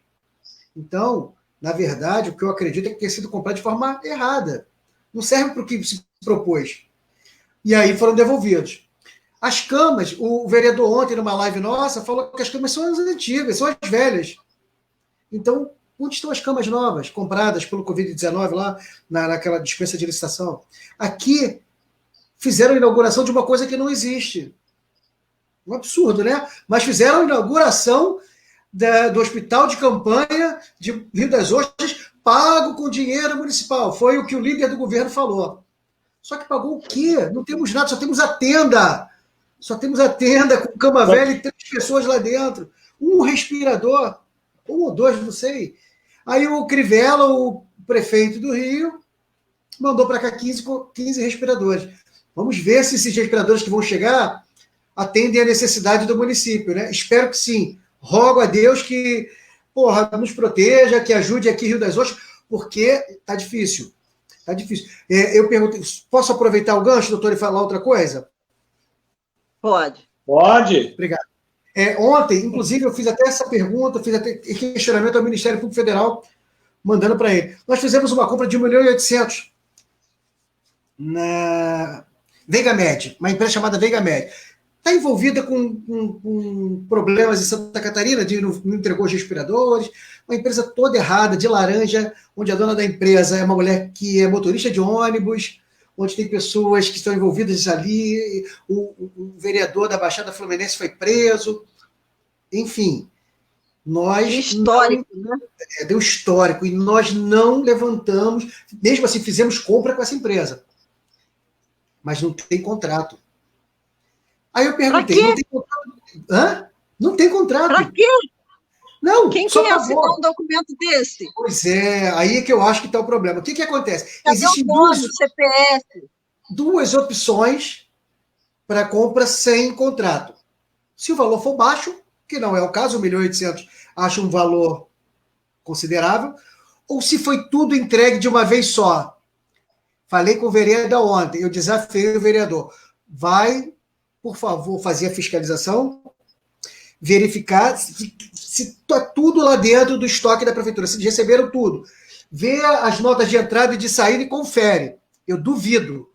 Então, na verdade, o que eu acredito é que tenha sido comprado de forma errada. Não serve para o que se propôs. E aí foram devolvidos. As camas, o vereador ontem, numa live nossa, falou que as camas são as antigas, são as velhas. Então, onde estão as camas novas, compradas pelo Covid-19 lá, naquela dispensa de licitação? Aqui, fizeram a inauguração de uma coisa que não existe. Um absurdo, né? Mas fizeram a inauguração do hospital de campanha de Rio das Ostras, pago com dinheiro municipal. Foi o que o líder do governo falou. Só que pagou o quê? Não temos nada, só temos a tenda. Só temos a tenda com cama velha e 3 pessoas lá dentro. Um respirador, 1 ou 2, não sei. Aí o Crivella, o prefeito do Rio, mandou para cá 15 respiradores. Vamos ver se esses respiradores que vão chegar atendem à necessidade do município, né? Espero que sim. Rogo a Deus que, nos proteja, que ajude aqui Rio das Ostras, porque está difícil. Está difícil. Eu pergunto, posso aproveitar o gancho, doutor, e falar outra coisa? Pode. Pode. Obrigado. Ontem, inclusive, eu fiz até essa pergunta, fiz até questionamento ao Ministério Público Federal, mandando para ele. Nós fizemos uma compra de 1.800.000 na Veiga Med, uma empresa chamada Veiga Med. Está envolvida com problemas em Santa Catarina, de não entregou os respiradores, uma empresa toda errada, de laranja, onde a dona da empresa é uma mulher que é motorista de ônibus, onde tem pessoas que estão envolvidas ali, o vereador da Baixada Fluminense foi preso, enfim. Nós histórico, né? Deu histórico, e nós não levantamos, mesmo assim fizemos compra com essa empresa, mas não tem contrato. Aí eu perguntei, não tem contrato? Hã? Não tem contrato. Para quê? Não, Quem só que ia assinar pagou. um documento desse? Pois é, aí é que eu acho que está o problema. O que acontece? Cadê Existem o nome, CPF? duas opções para compra sem contrato. Se o valor for baixo, que não é o caso, 1.800.000 acho um valor considerável, ou se foi tudo entregue de uma vez só. Falei com o vereador ontem, eu desafiei o vereador. Vai, por favor, fazer a fiscalização, verificar se está tudo lá dentro do estoque da prefeitura, se receberam tudo. Vê as notas de entrada e de saída e confere. Eu duvido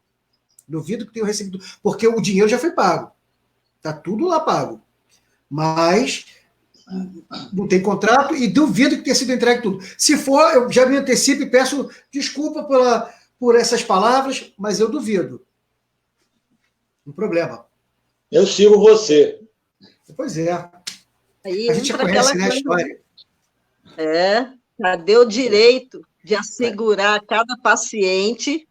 que tenham recebido, porque o dinheiro já foi pago. Está tudo lá pago. Mas não tem contrato e duvido que tenha sido entregue tudo. Se for, eu já me antecipo e peço desculpa por essas palavras, mas eu duvido. Um problema. Eu sigo você. Pois é. Aí A gente já conhece, né, a história. Cadê o direito de assegurar cada paciente,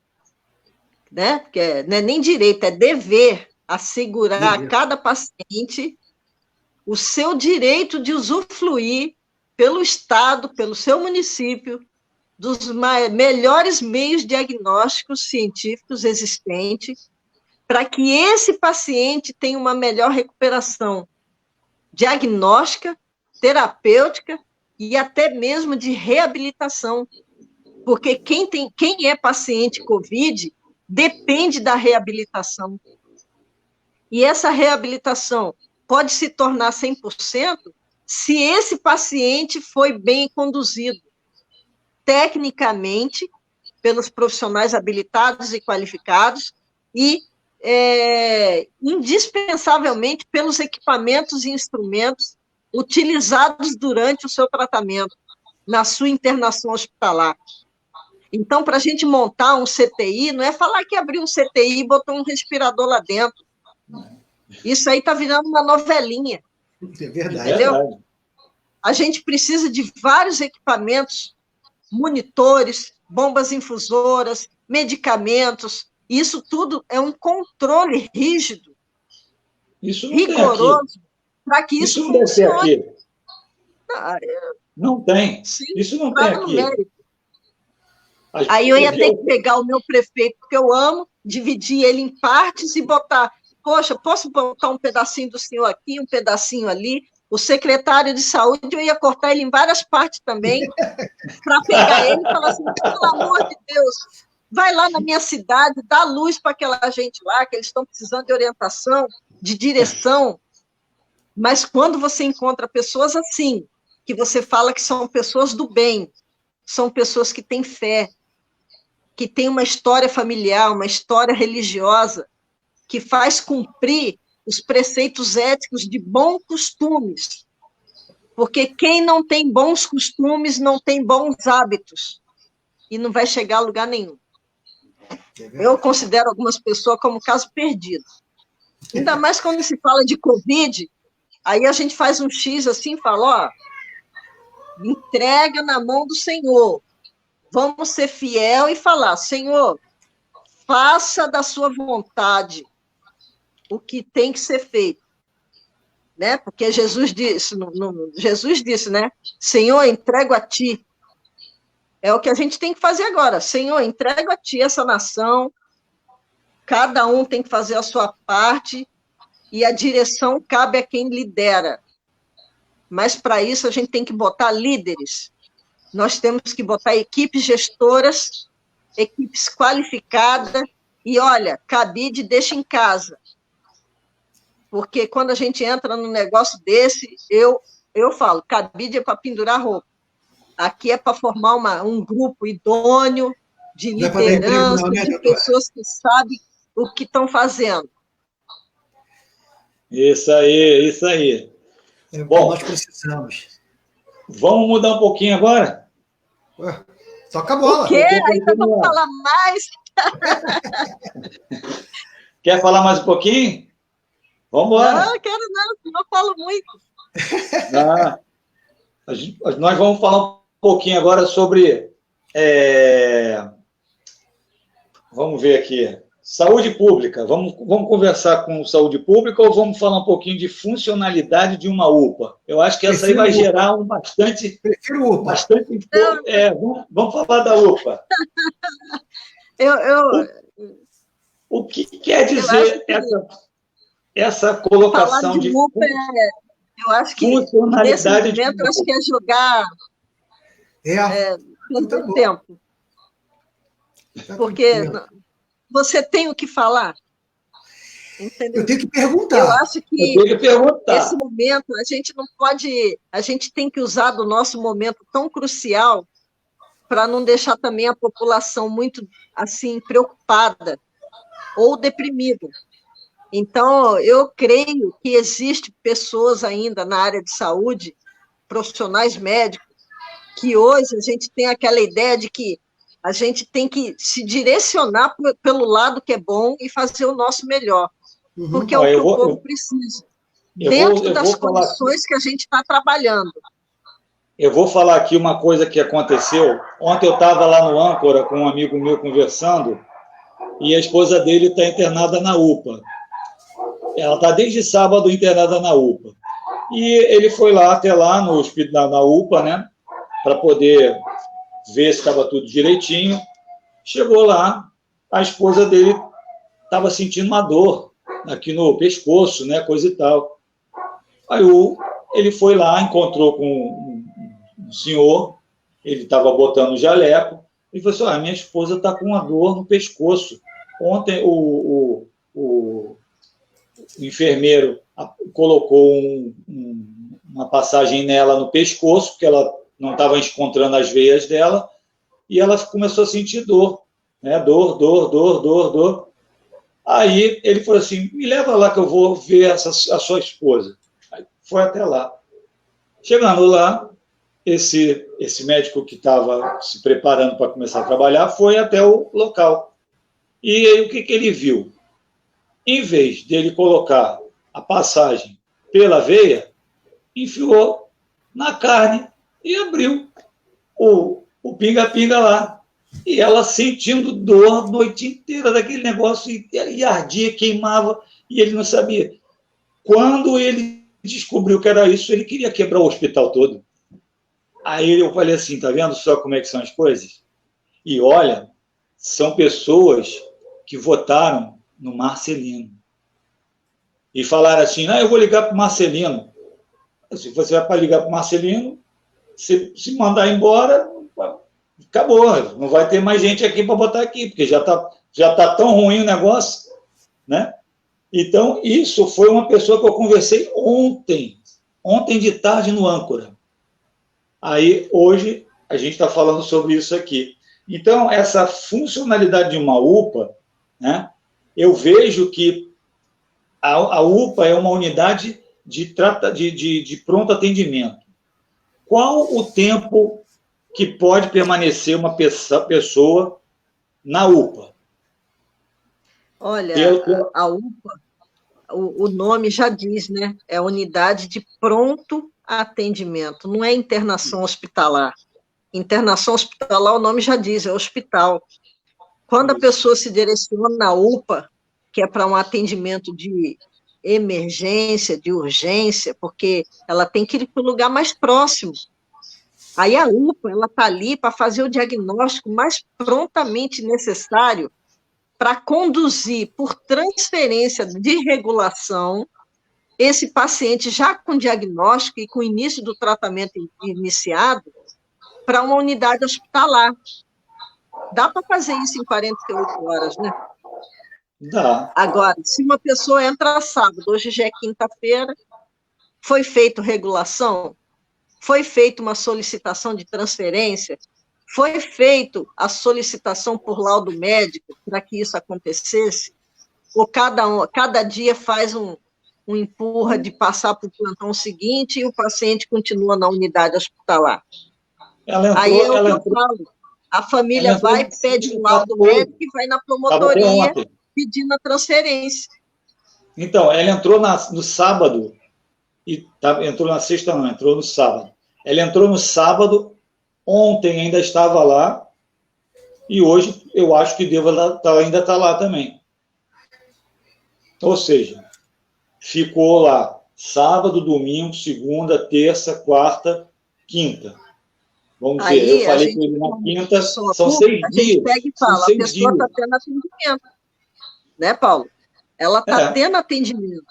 né? Porque não é nem direito, é dever assegurar a cada paciente o seu direito de usufruir pelo Estado, pelo seu município, dos melhores meios diagnósticos científicos existentes, para que esse paciente tenha uma melhor recuperação diagnóstica, terapêutica e até mesmo de reabilitação. Porque quem é paciente COVID depende da reabilitação. E essa reabilitação pode se tornar 100% se esse paciente foi bem conduzido tecnicamente pelos profissionais habilitados e qualificados e indispensavelmente pelos equipamentos e instrumentos utilizados durante o seu tratamento, na sua internação hospitalar. Então, para a gente montar um CTI, não é falar que abriu um CTI e botou um respirador lá dentro. Isso aí está virando uma novelinha. É verdade. Entendeu? A gente precisa de vários equipamentos, monitores, bombas infusoras, medicamentos. Isso tudo é um controle rígido, rigoroso, para que isso não funcione. Deve ter aqui. Não tem. Sim, isso não tem aqui. Aí eu ia ter que pegar o meu prefeito, que eu amo, dividir ele em partes e botar, poxa, posso botar um pedacinho do senhor aqui, um pedacinho ali? O secretário de saúde, eu ia cortar ele em várias partes também, para pegar ele e falar assim, pelo amor de Deus, vai lá na minha cidade, dá luz para aquela gente lá, que eles estão precisando de orientação, de direção. Mas quando você encontra pessoas assim, que você fala que são pessoas do bem, são pessoas que têm fé, que têm uma história familiar, uma história religiosa, que faz cumprir os preceitos éticos de bons costumes. Porque quem não tem bons costumes não tem bons hábitos e não vai chegar a lugar nenhum. Eu considero algumas pessoas como caso perdido. Ainda mais quando se fala de Covid, aí a gente faz um X assim e fala, ó, entrega na mão do Senhor. Vamos ser fiel e falar, Senhor, faça da sua vontade o que tem que ser feito. Né? Porque Jesus disse, né? Senhor, entrego a ti. É o que a gente tem que fazer agora. Senhor, entrego a ti essa nação, cada um tem que fazer a sua parte e a direção cabe a quem lidera. Mas, para isso, a gente tem que botar líderes. Nós temos que botar equipes gestoras, equipes qualificadas, e, olha, cabide deixa em casa. Porque quando a gente entra num negócio desse, eu falo, cabide é para pendurar roupa. Aqui é para formar um grupo idôneo, de liderança, de pessoas que sabem o que estão fazendo. Isso aí. É bom, nós precisamos. Vamos mudar um pouquinho agora? Toca a bola. O quê? Ainda vamos falar mais? Quer falar mais um pouquinho? Vamos embora. Não, quero não, eu falo muito. Nós vamos falar um pouquinho agora sobre... Vamos ver aqui. Saúde pública. Vamos conversar com saúde pública ou vamos falar um pouquinho de funcionalidade de uma UPA? Eu acho que essa aí vai gerar um bastante... Prefiro UPA. Bastante, vamos falar da UPA. O que quer dizer essa colocação de UPA eu acho que nesse momento eu acho que é jogar perder tempo. Porque você tem o que falar. Entendeu? Eu tenho que perguntar. Eu acho que nesse momento a gente não pode, a gente tem que usar do nosso momento tão crucial para não deixar também a população muito assim preocupada ou deprimida. Então, eu creio que existem pessoas ainda na área de saúde, profissionais médicos, que hoje a gente tem aquela ideia de que a gente tem que se direcionar pelo lado que é bom e fazer o nosso melhor, porque é o que o povo precisa, dentro das condições que a gente está trabalhando. Eu vou falar aqui uma coisa que aconteceu. Ontem eu estava lá no Âncora com um amigo meu conversando e a esposa dele está internada na UPA. Ela está desde sábado internada na UPA. E ele foi lá até lá no hospital, na UPA, né, para poder ver se estava tudo direitinho. Chegou lá, a esposa dele estava sentindo uma dor aqui no pescoço, né, coisa e tal. Aí ele foi lá, encontrou com um senhor, ele estava botando o jaleco, e falou assim: minha esposa está com uma dor no pescoço. Ontem o enfermeiro colocou uma passagem nela no pescoço, porque ela não estava encontrando as veias dela, e ela começou a sentir dor, né? Dor. Aí ele falou assim: me leva lá que eu vou ver a sua esposa. Aí foi até lá. Chegando lá, esse médico que estava se preparando para começar a trabalhar foi até o local. E aí o que ele viu? Em vez dele colocar a passagem pela veia, enfiou na carne e abriu o pinga-pinga lá. E ela sentindo dor a noite inteira daquele negócio, e ardia, queimava, e ele não sabia. Quando ele descobriu que era isso, ele queria quebrar o hospital todo. Aí eu falei assim: tá vendo só como é que são as coisas? E olha, são pessoas que votaram no Marcelino. E falaram assim: eu vou ligar para o Marcelino. Se você vai para ligar para o Marcelino, se mandar embora, acabou. Não vai ter mais gente aqui para botar aqui, porque já tá tão ruim o negócio, né? Então, isso foi uma pessoa que eu conversei ontem de tarde no Âncora. Aí, hoje, a gente está falando sobre isso aqui. Então, essa funcionalidade de uma UPA, né, eu vejo que a UPA é uma unidade de pronto atendimento. Qual o tempo que pode permanecer uma pessoa na UPA? Olha, a UPA, o nome já diz, né? É unidade de pronto atendimento, não é internação hospitalar. Internação hospitalar, o nome já diz, é hospital. Quando a pessoa se direciona à UPA, que é para um atendimento de emergência, de urgência, porque ela tem que ir para o lugar mais próximo. Aí a UPA está ali para fazer o diagnóstico mais prontamente necessário para conduzir, por transferência de regulação, esse paciente já com diagnóstico e com o início do tratamento iniciado, para uma unidade hospitalar. Dá para fazer isso em 48 horas, né? Dá. Agora, se uma pessoa entra sábado, hoje já é quinta-feira, foi feita regulação, foi feita uma solicitação de transferência, foi feita a solicitação por laudo médico para que isso acontecesse, ou cada dia faz um empurra de passar para o plantão seguinte e o paciente continua na unidade hospitalar. Aí é o que eu falo. A família vai, pede o laudo médico e vai na promotoria pedindo a transferência. Então, ela entrou no sábado, entrou na sexta não, entrou no sábado. Ela entrou no sábado, ontem ainda estava lá, e hoje eu acho que ainda está lá também. Ou seja, ficou lá sábado, domingo, segunda, terça, quarta, quinta. Vamos dizer, eu falei com ele na quinta, são 6 dias. A gente pega e fala, a pessoa está tendo atendimento. Né, Paulo? Ela está tendo atendimento.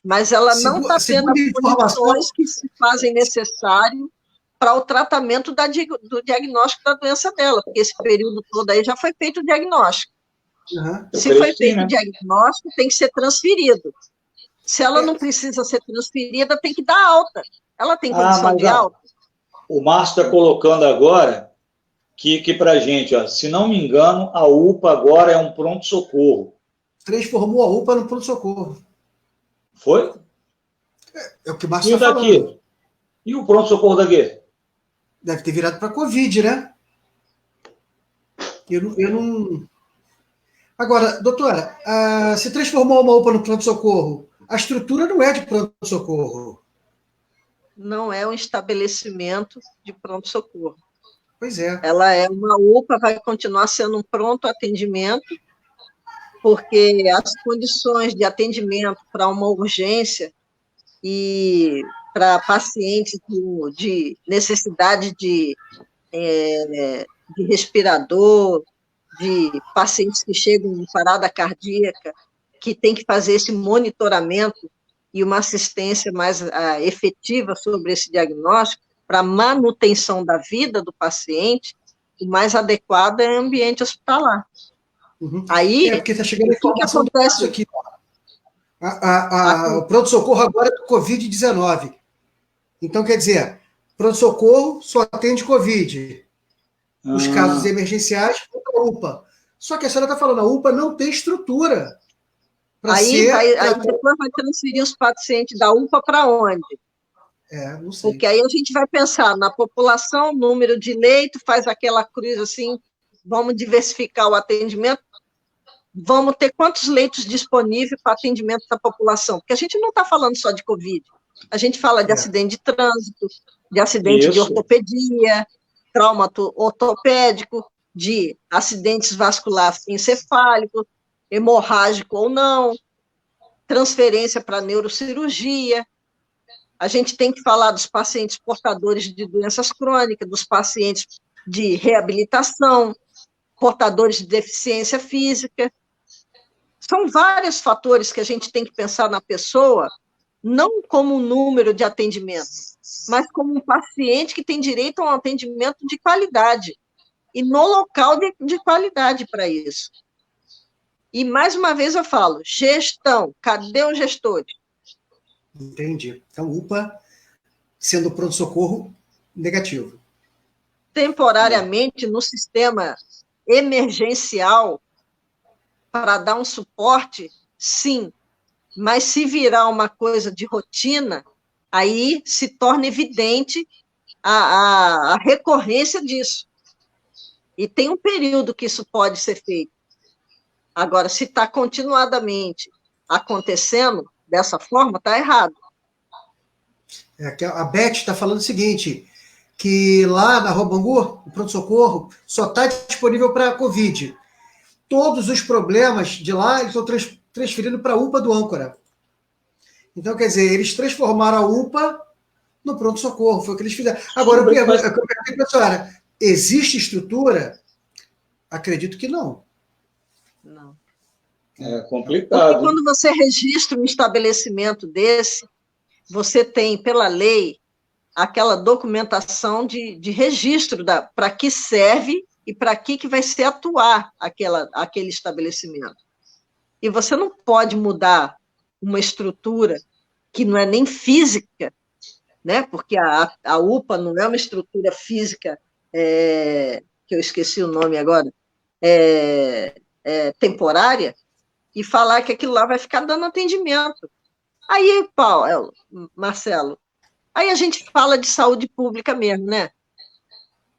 Mas ela não está tendo as condições que se fazem necessário para o tratamento do diagnóstico da doença dela, porque esse período todo aí já foi feito o diagnóstico. Se foi feito o diagnóstico, tem que ser transferido. Se ela não precisa ser transferida, tem que dar alta. Ela tem condição de alta? O Márcio está colocando agora que para a gente, ó, se não me engano, a UPA agora é um pronto-socorro. Transformou a UPA no pronto-socorro. Foi? É o que o Márcio está falando. Daqui? E o pronto-socorro daqui? Deve ter virado para a Covid, né? Eu não... Agora, doutora, se transformou uma UPA no pronto-socorro, a estrutura não é de pronto-socorro. Não é um estabelecimento de pronto-socorro. Pois é. Ela é uma UPA, vai continuar sendo um pronto atendimento, porque as condições de atendimento para uma urgência e para pacientes de necessidade de respirador, de pacientes que chegam em parada cardíaca, que tem que fazer esse monitoramento e uma assistência mais efetiva sobre esse diagnóstico, para manutenção da vida do paciente, o mais adequado é o ambiente hospitalar. Aí, porque está chegando a informação o que acontece aqui. O pronto-socorro agora é do Covid-19. Então, quer dizer, pronto-socorro só atende Covid. Os casos emergenciais, a UPA. Só que a senhora está falando, a UPA não tem estrutura. Aí depois vai transferir os pacientes da UPA para onde? Não sei. Porque aí a gente vai pensar na população, número de leito, faz aquela cruz assim, vamos diversificar o atendimento, vamos ter quantos leitos disponíveis para atendimento da população? Porque a gente não está falando só de Covid, a gente fala de acidente de trânsito, de acidente de ortopedia, trauma ortopédico, de acidentes vasculares encefálicos, hemorrágico ou não, transferência para neurocirurgia. A gente tem que falar dos pacientes portadores de doenças crônicas, dos pacientes de reabilitação, portadores de deficiência física. São vários fatores que a gente tem que pensar na pessoa, não como um número de atendimento, mas como um paciente que tem direito a um atendimento de qualidade, e no local de qualidade para isso. E, mais uma vez, eu falo, gestão, cadê os gestores? Entendi. Então, UPA sendo pronto-socorro negativo. Temporariamente, no sistema emergencial, para dar um suporte, sim. Mas se virar uma coisa de rotina, aí se torna evidente a recorrência disso. E tem um período que isso pode ser feito. Agora, se está continuadamente acontecendo dessa forma, está errado. A Beth está falando o seguinte, que lá na Rua Bangu, o pronto-socorro, só está disponível para a Covid. Todos os problemas de lá eles estão transferindo para a UPA do Âncora. Então, quer dizer, eles transformaram a UPA no pronto-socorro, foi o que eles fizeram. Agora, eu pergunto para a senhora, existe estrutura? Acredito que não. Não. É complicado. Porque quando você registra um estabelecimento desse, você tem, pela lei, aquela documentação de registro para que serve e para que vai ser atuar aquele estabelecimento. E você não pode mudar uma estrutura que não é nem física, né? Porque a UPA não é uma estrutura física, que eu esqueci o nome agora, temporária, e falar que aquilo lá vai ficar dando atendimento. Aí, Paulo, Marcelo, aí a gente fala de saúde pública mesmo, né?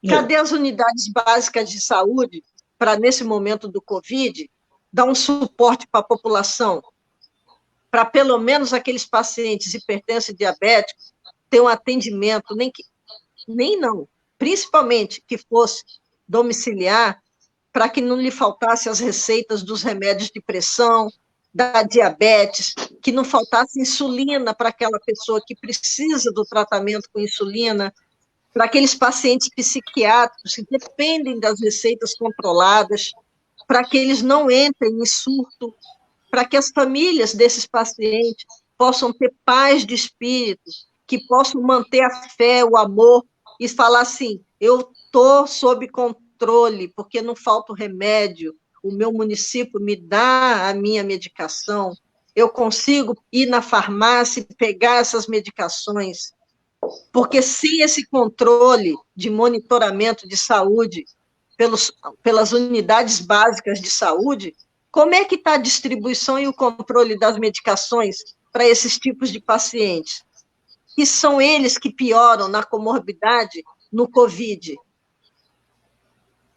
Cadê as unidades básicas de saúde para, nesse momento do Covid, dar um suporte para a população, para pelo menos aqueles pacientes hipertensos e diabéticos ter um atendimento, principalmente que fosse domiciliar, para que não lhe faltasse as receitas dos remédios de pressão, da diabetes, que não faltasse insulina para aquela pessoa que precisa do tratamento com insulina, para aqueles pacientes psiquiátricos que dependem das receitas controladas, para que eles não entrem em surto, para que as famílias desses pacientes possam ter paz de espírito, que possam manter a fé, o amor, e falar assim, eu estou sob controle, porque não falta o remédio, o meu município me dá a minha medicação, eu consigo ir na farmácia e pegar essas medicações, porque sem esse controle de monitoramento de saúde pelas unidades básicas de saúde, como é que está a distribuição e o controle das medicações para esses tipos de pacientes? Que são eles que pioram na comorbidade no COVID.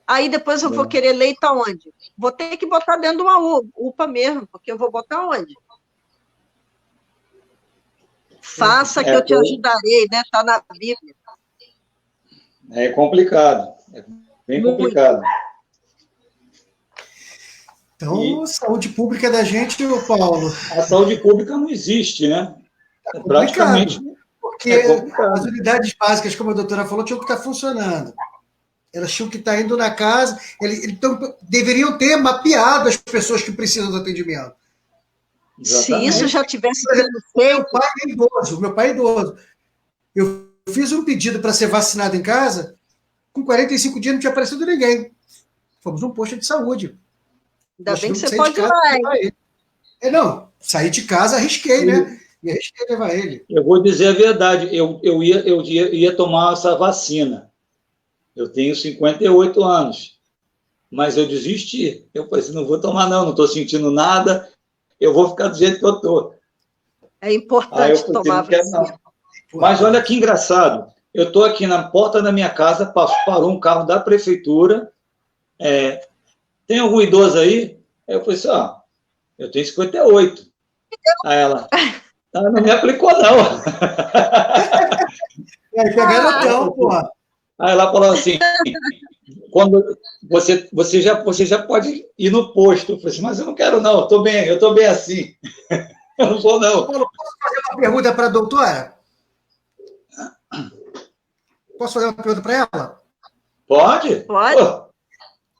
Aí depois eu vou querer leite aonde? Vou ter que botar dentro de uma UPA mesmo, porque eu vou botar onde? Faça que eu te ajudarei, né? Está na Bíblia. É complicado, é bem complicado. Então, a saúde pública da gente, Paulo... A saúde pública não existe, né? É praticamente... Porque as unidades básicas, como a doutora falou, tinham que estar funcionando. Elas tinham que estar indo na casa, então deveriam ter mapeado as pessoas que precisam do atendimento. Exatamente. Se isso já tivesse sido feito... Meu pai é idoso. Eu fiz um pedido para ser vacinado em casa, com 45 dias não tinha aparecido ninguém. Fomos num posto de saúde. Ainda bem que você pode ir lá, hein? Não, saí de casa, arrisquei, né? E arrisquei levar ele. Eu vou dizer a verdade, eu ia tomar essa vacina. Eu tenho 58 anos, mas eu desisti. Eu falei assim, não vou tomar não estou sentindo nada, eu vou ficar do jeito que eu estou. É importante tomar vacina. Mas olha que engraçado, eu estou aqui na porta da minha casa, parou um carro da prefeitura, tem algum idoso aí? Aí eu falei assim, eu tenho 58. Aí ela não me aplicou, não. Garotão, pô. Aí ela falou assim, quando você já pode ir no posto. Eu falei assim, mas eu não quero, não, eu estou bem assim. Eu não vou, não. Paulo, posso fazer uma pergunta para a doutora? Posso fazer uma pergunta para ela? Pode? Pode.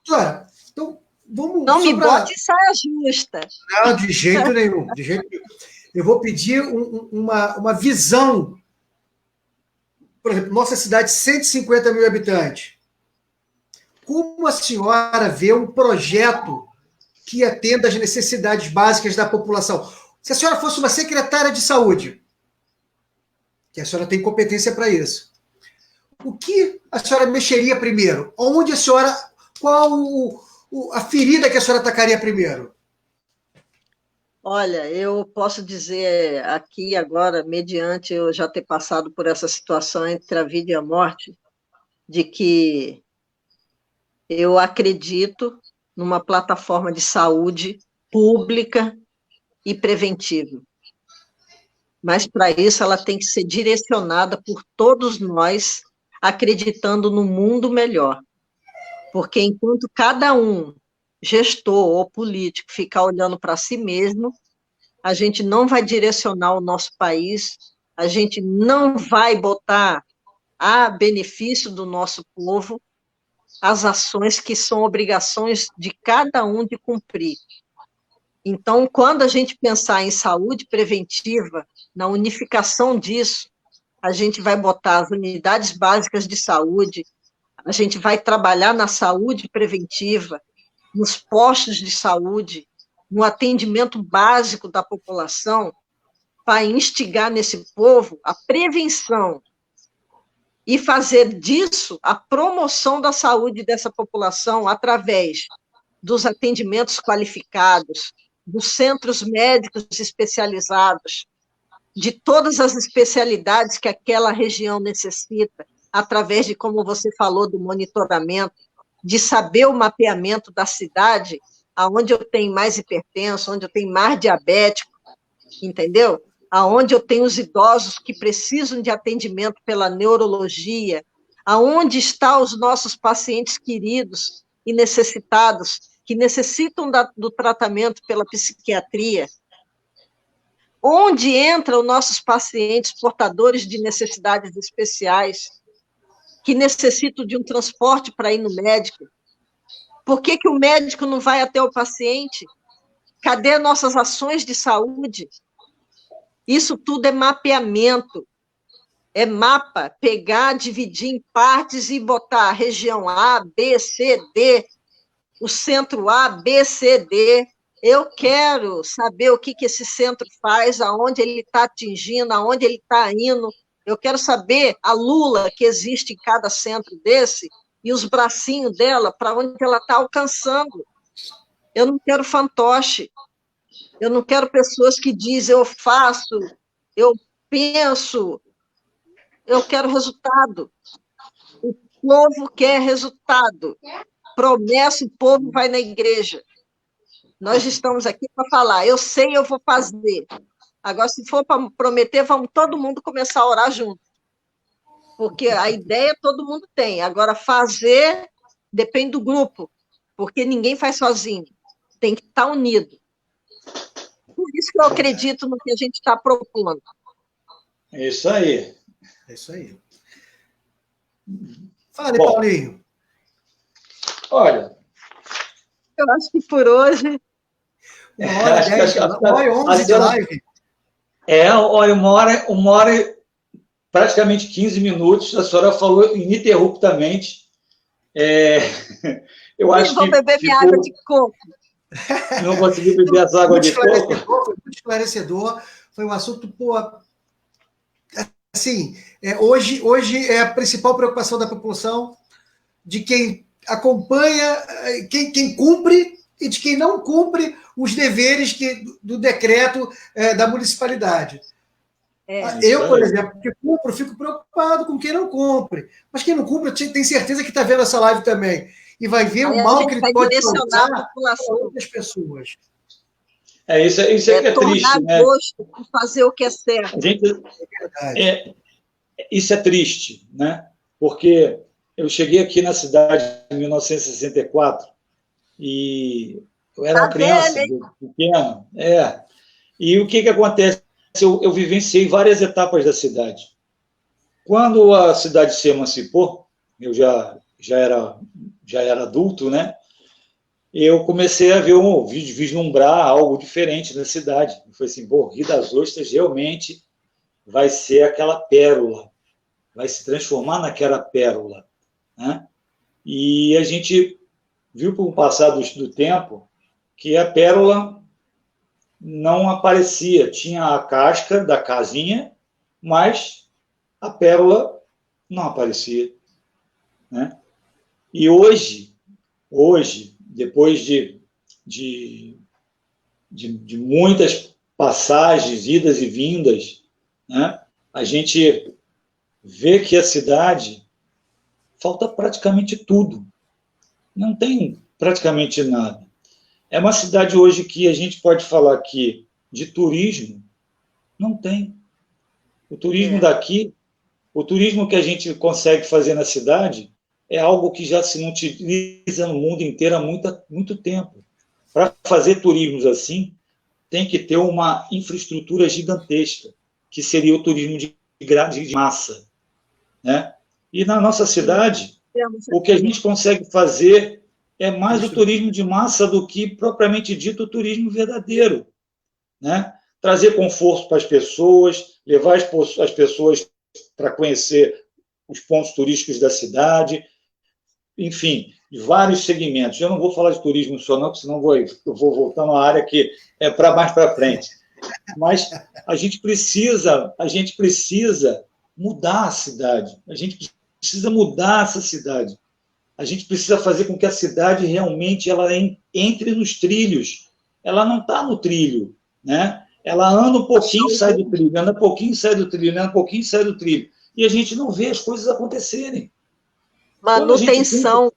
Doutora, então vamos... Não me bote em saia justa. Não, de jeito nenhum, de jeito nenhum. Eu vou pedir uma visão. Por exemplo, nossa cidade, 150 mil habitantes. Como a senhora vê um projeto que atenda às necessidades básicas da população? Se a senhora fosse uma secretária de saúde, que a senhora tem competência para isso, o que a senhora mexeria primeiro? Onde a senhora... Qual a ferida que a senhora atacaria primeiro? Olha, eu posso dizer aqui agora, mediante eu já ter passado por essa situação entre a vida e a morte, de que eu acredito numa plataforma de saúde pública e preventiva. Mas, para isso, ela tem que ser direcionada por todos nós, acreditando no mundo melhor. Porque enquanto cada um, gestor ou político, ficar olhando para si mesmo, a gente não vai direcionar o nosso país, a gente não vai botar a benefício do nosso povo as ações que são obrigações de cada um de cumprir. Então, quando a gente pensar em saúde preventiva, na unificação disso, a gente vai botar as unidades básicas de saúde, a gente vai trabalhar na saúde preventiva, nos postos de saúde, no atendimento básico da população, para instigar nesse povo a prevenção e fazer disso a promoção da saúde dessa população através dos atendimentos qualificados, dos centros médicos especializados, de todas as especialidades que aquela região necessita, através de, como você falou, do monitoramento, de saber o mapeamento da cidade, aonde eu tenho mais hipertenso, onde eu tenho mais diabético, entendeu? Aonde eu tenho os idosos que precisam de atendimento pela neurologia, aonde estão os nossos pacientes queridos e necessitados, que necessitam do tratamento pela psiquiatria, onde entram nossos pacientes portadores de necessidades especiais, que necessitam de um transporte para ir no médico. Por que o médico não vai até o paciente? Cadê nossas ações de saúde? Isso tudo é mapeamento, é mapa, pegar, dividir em partes e botar a região A, B, C, D, o centro A, B, C, D. Eu quero saber o que esse centro faz, aonde ele está atingindo, aonde ele está indo. Eu quero saber a lula que existe em cada centro desse e os bracinhos dela, para onde ela está alcançando. Eu não quero fantoche. Eu não quero pessoas que dizem, eu faço, eu penso. Eu quero resultado. O povo quer resultado. Promessa, o povo vai na igreja. Nós estamos aqui para falar, eu sei, eu vou fazer. Agora, se for para prometer, vamos todo mundo começar a orar junto. Porque a ideia todo mundo tem. Agora, fazer depende do grupo, porque ninguém faz sozinho. Tem que estar unido. Por isso que eu acredito no que a gente está propondo. É isso aí. É isso aí. Fala aí, Paulinho. Olha... Eu acho que por hoje... 1h11 de live. Olha, uma hora e praticamente 15 minutos, a senhora falou ininterruptamente. Eu acho vou que beber minha água de coco. Não consegui beber essa água de coco. Foi muito esclarecedor. Foi um assunto, assim, hoje é a principal preocupação da população, de quem acompanha, quem cumpre e de quem não cumpre os deveres do decreto da municipalidade. Eu, por exemplo, que cumpro, fico preocupado com quem não cumpre. Mas quem não cumpre, tem certeza que está vendo essa live também. E vai ver o mal que ele pode causar a outras pessoas. Isso é que é triste, né? Gosto de fazer o que é certo. Isso é triste, né? Porque eu cheguei aqui na cidade em 1964 e eu era uma criança pequena. E o que acontece? Eu vivenciei várias etapas da cidade. Quando a cidade se emancipou, eu já era adulto, né? Eu comecei a vislumbrar algo diferente na cidade. Eu falei assim, Rio das Ostras realmente vai ser aquela pérola, vai se transformar naquela pérola, né? E a gente viu, com o passar do tempo, que a pérola não aparecia. Tinha a casca da casinha, mas a pérola não aparecia, né? E hoje, depois de muitas passagens, idas e vindas, né, a gente vê que a cidade falta praticamente tudo. Não tem praticamente nada. É uma cidade hoje que a gente pode falar que de turismo não tem. O turismo daqui, o turismo que a gente consegue fazer na cidade é algo que já se não utiliza no mundo inteiro há muito tempo. Para fazer turismos assim, tem que ter uma infraestrutura gigantesca, que seria o turismo de massa, né? E na nossa cidade, o que a gente consegue fazer é mais o turismo de massa do que, propriamente dito, o turismo verdadeiro, né? Trazer conforto para as pessoas, levar as pessoas para conhecer os pontos turísticos da cidade, enfim, de vários segmentos. Eu não vou falar de turismo só, não, porque senão eu vou voltar numa área que é para mais para frente. Mas a gente precisa mudar a cidade. A gente precisa mudar essa cidade. A gente precisa fazer com que a cidade realmente ela entre nos trilhos. Ela não está no trilho, né? Ela anda um pouquinho, sai do trilho, anda um pouquinho, sai do trilho, anda um pouquinho, sai do trilho. E a gente não vê as coisas acontecerem. Manutenção.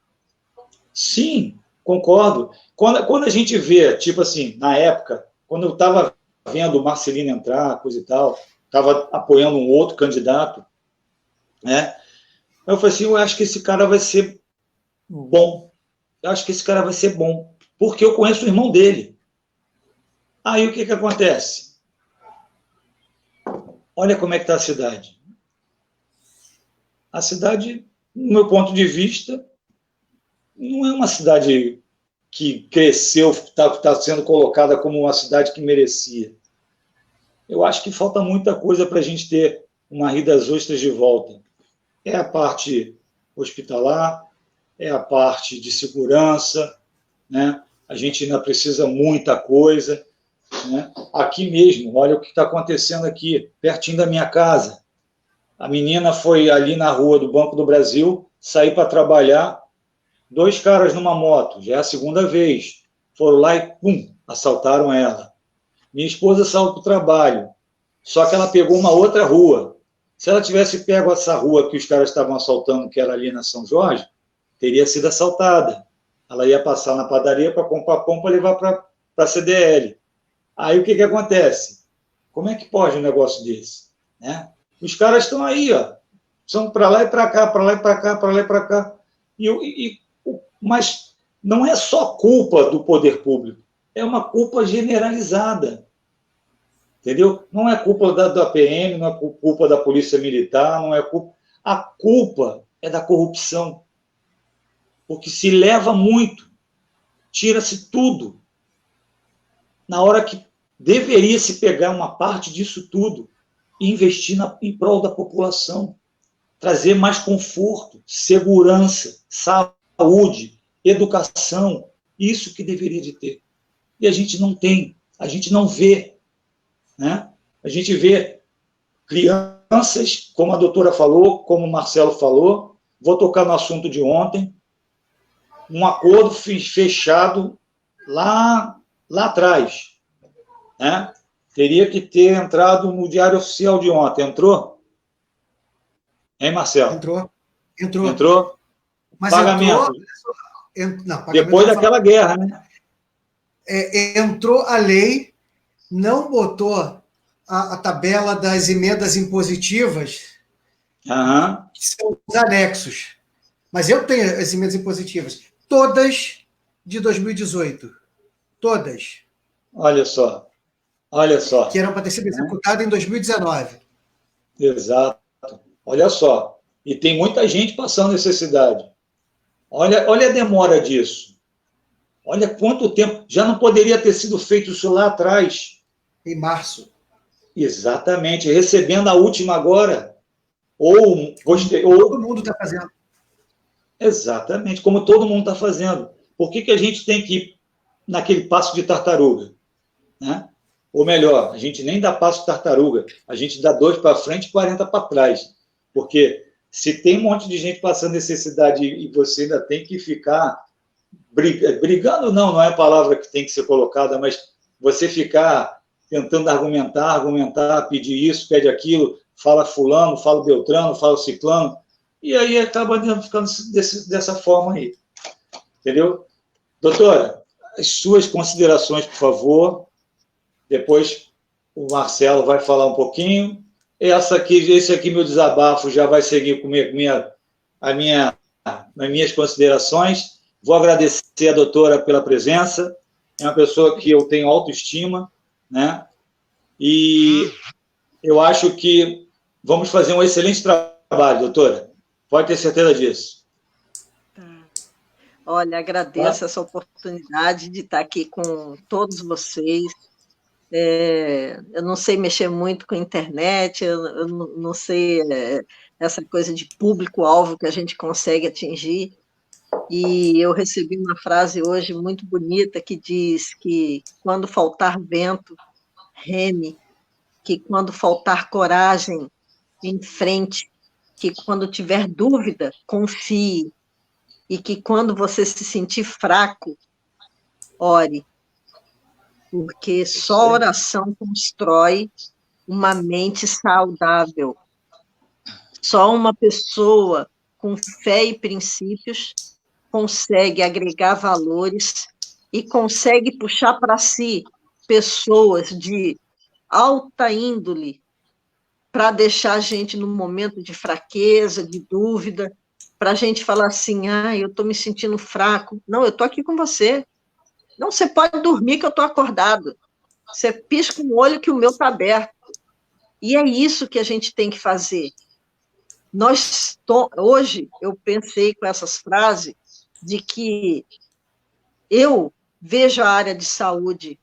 Sim, concordo. Quando a gente vê, tipo assim, na época, quando eu estava vendo o Marcelino entrar, coisa e tal, estava apoiando um outro candidato, né? Eu falei assim, eu acho que esse cara vai ser bom. Eu acho que esse cara vai ser bom. porque eu conheço o irmão dele. Aí o que acontece? Olha como é que está a cidade. A cidade, no meu ponto de vista, não é uma cidade que cresceu, está sendo colocada como uma cidade que merecia. Eu acho que falta muita coisa para a gente ter uma Rio das Ostras de volta. É a parte hospitalar, é a parte de segurança, né? A gente ainda precisa muita coisa, né? Aqui mesmo, olha o que está acontecendo aqui, pertinho da minha casa. A menina foi ali na rua do Banco do Brasil, sair para trabalhar, 2 caras numa moto, já é a segunda vez. Foram lá e, pum, assaltaram ela. Minha esposa saiu para o trabalho, só que ela pegou uma outra rua. Se ela tivesse pego essa rua que os caras estavam assaltando, que era ali na São Jorge, teria sido assaltada. Ela ia passar na padaria para comprar pão para levar para a CDL. Aí o que acontece? Como é que pode um negócio desse? Né? Os caras estão aí, ó, são para lá e para cá, para lá e para cá, para lá e para cá. Mas não é só culpa do poder público, é uma culpa generalizada. Entendeu? Não é culpa da PM, não é culpa da Polícia Militar, não é culpa. A culpa é da corrupção. Porque se leva muito, tira-se tudo. Na hora que deveria se pegar uma parte disso tudo e investir em prol da população. Trazer mais conforto, segurança, saúde, educação. Isso que deveria de ter. E a gente não tem, a gente não vê. Né? A gente vê crianças, como a doutora falou, como o Marcelo falou, vou tocar no assunto de ontem, um acordo fechado lá atrás. Né? Teria que ter entrado no Diário Oficial de ontem. Entrou? Hein, Marcelo? Entrou. Mas pagamento. Pagamento depois daquela guerra, né? Entrou a lei, não botou a tabela das emendas impositivas, que são os anexos. Mas eu tenho as emendas impositivas, todas de 2018. Todas. Olha só. Que eram para ter sido executadas em 2019. Exato. Olha só. E tem muita gente passando necessidade. Olha a demora disso. Olha quanto tempo. Já não poderia ter sido feito isso lá atrás. Em março. Exatamente. Recebendo a última agora. Todo mundo está fazendo. Exatamente. Como todo mundo está fazendo. Por que a gente tem que ir naquele passo de tartaruga? Né? Ou melhor, a gente nem dá passo de tartaruga. A gente dá 2 para frente e 40 para trás. Porque se tem um monte de gente passando necessidade e você ainda tem que ficar brigando, não é a palavra que tem que ser colocada, mas você ficar tentando argumentar, pedir isso, pede aquilo, fala fulano, fala beltrano, fala ciclano, e aí acaba ficando dessa forma aí. Entendeu? Doutora, as suas considerações, por favor. Depois o Marcelo vai falar um pouquinho. Esse aqui, meu desabafo, já vai seguir com as minhas considerações. Vou agradecer a doutora pela presença. É uma pessoa que eu tenho autoestima, né? E eu acho que vamos fazer um excelente trabalho, doutora. Pode ter certeza disso. Olha, agradeço essa oportunidade de estar aqui com todos vocês. Eu não sei mexer muito com a internet, eu não sei essa coisa de público-alvo que a gente consegue atingir. E eu recebi uma frase hoje muito bonita que diz que quando faltar vento, reme, que quando faltar coragem, enfrente, que quando tiver dúvida, confie, e que quando você se sentir fraco, ore. Porque só oração constrói uma mente saudável. Só uma pessoa com fé e princípios consegue agregar valores e consegue puxar para si pessoas de alta índole para deixar a gente num momento de fraqueza, de dúvida, para a gente falar assim, eu estou me sentindo fraco. Não, eu estou aqui com você. Não, você pode dormir que eu estou acordado. Você pisca um olho que o meu está aberto. E é isso que a gente tem que fazer. Hoje, eu pensei com essas frases de que eu vejo a área de saúde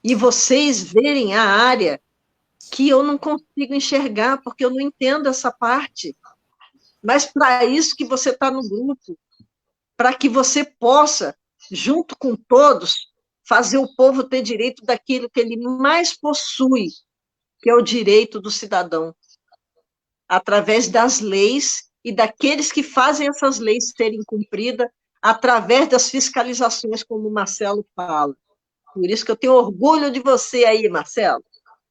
e vocês verem a área que eu não consigo enxergar, porque eu não entendo essa parte. Mas para isso que você está no grupo, para que você possa, junto com todos, fazer o povo ter direito daquilo que ele mais possui, que é o direito do cidadão, através das leis e daqueles que fazem essas leis serem cumpridas, através das fiscalizações, como o Marcelo fala. Por isso que eu tenho orgulho de você aí, Marcelo.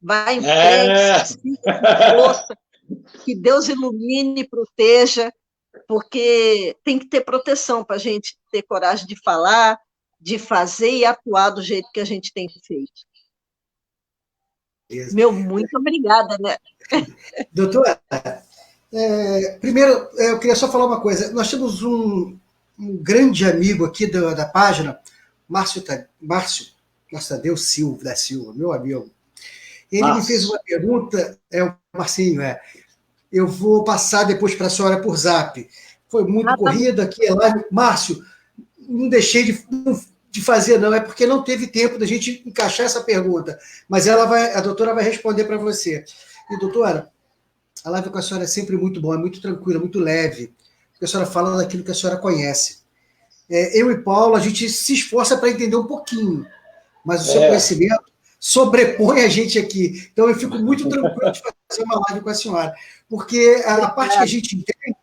Vai em frente, com força, que Deus ilumine e proteja, porque tem que ter proteção para a gente ter coragem de falar, de fazer e atuar do jeito que a gente tem feito. Isso. Meu, muito obrigada, né? Doutora, primeiro, eu queria só falar uma coisa. Nós temos um grande amigo aqui da página, Márcio Tadeu Silva, da Silva, meu amigo. Ele me fez uma pergunta, o Marcinho, eu vou passar depois para a senhora por zap. Foi muito corrida aqui, lá. Márcio, não deixei de fazer, não, é porque não teve tempo da gente encaixar essa pergunta, mas a doutora vai responder para você. E, doutora, a live com a senhora é sempre muito boa, é muito tranquila, muito leve, porque a senhora fala daquilo que a senhora conhece. Eu e Paulo, a gente se esforça para entender um pouquinho, mas o seu conhecimento sobrepõe a gente aqui. Então, eu fico muito tranquilo de fazer uma live com a senhora, porque a parte que a gente entende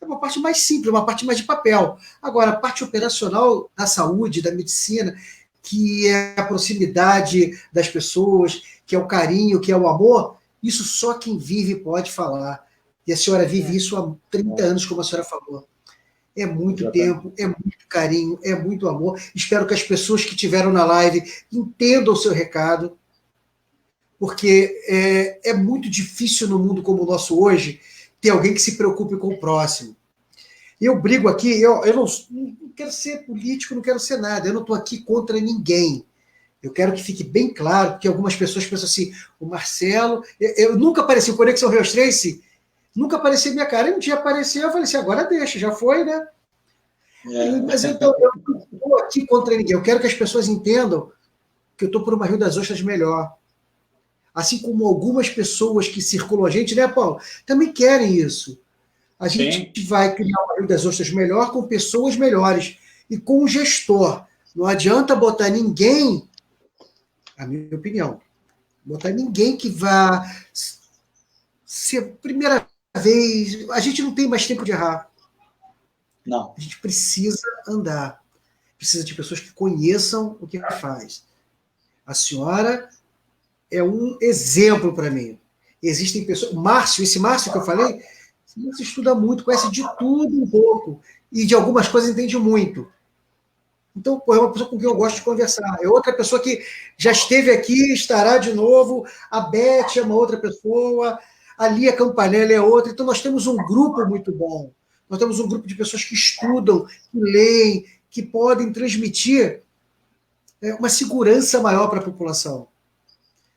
é uma parte mais simples, uma parte mais de papel. Agora, a parte operacional da saúde, da medicina, que é a proximidade das pessoas, que é o carinho, que é o amor, isso só quem vive pode falar. E a senhora vive isso há 30 anos, como a senhora falou. É muito tempo, é muito carinho, é muito amor. Espero que as pessoas que estiveram na live entendam o seu recado, porque é muito difícil no mundo como o nosso hoje ter alguém que se preocupe com o próximo. Eu brigo aqui, eu não quero ser político, não quero ser nada, eu não estou aqui contra ninguém. Eu quero que fique bem claro, porque algumas pessoas pensam assim, o Marcelo, eu nunca apareci, o Conexão Rios Tracy, nunca apareceu minha cara, e um dia apareceu, eu falei assim, agora deixa, já foi, né? Mas então, eu não estou aqui contra ninguém, eu quero que as pessoas entendam que eu estou por uma Rio das Ostras melhor. Assim como algumas pessoas que circulam a gente, né, Paulo? Também querem isso. A gente vai criar uma Rio das Ostras melhor com pessoas melhores e com um gestor. Não adianta botar ninguém, a minha opinião, botar ninguém que vá ser primeira vez. A gente não tem mais tempo de errar. Não. A gente precisa andar. Precisa de pessoas que conheçam o que faz. A senhora é um exemplo para mim. Existem pessoas... Esse Márcio que eu falei, você estuda muito, conhece de tudo um pouco, e de algumas coisas entende muito. Então, é uma pessoa com quem eu gosto de conversar. É outra pessoa que já esteve aqui, estará de novo. A Beth é uma outra pessoa, a Lia Campanella é outra. Então, nós temos um grupo muito bom. Nós temos um grupo de pessoas que estudam, que leem, que podem transmitir uma segurança maior para a população.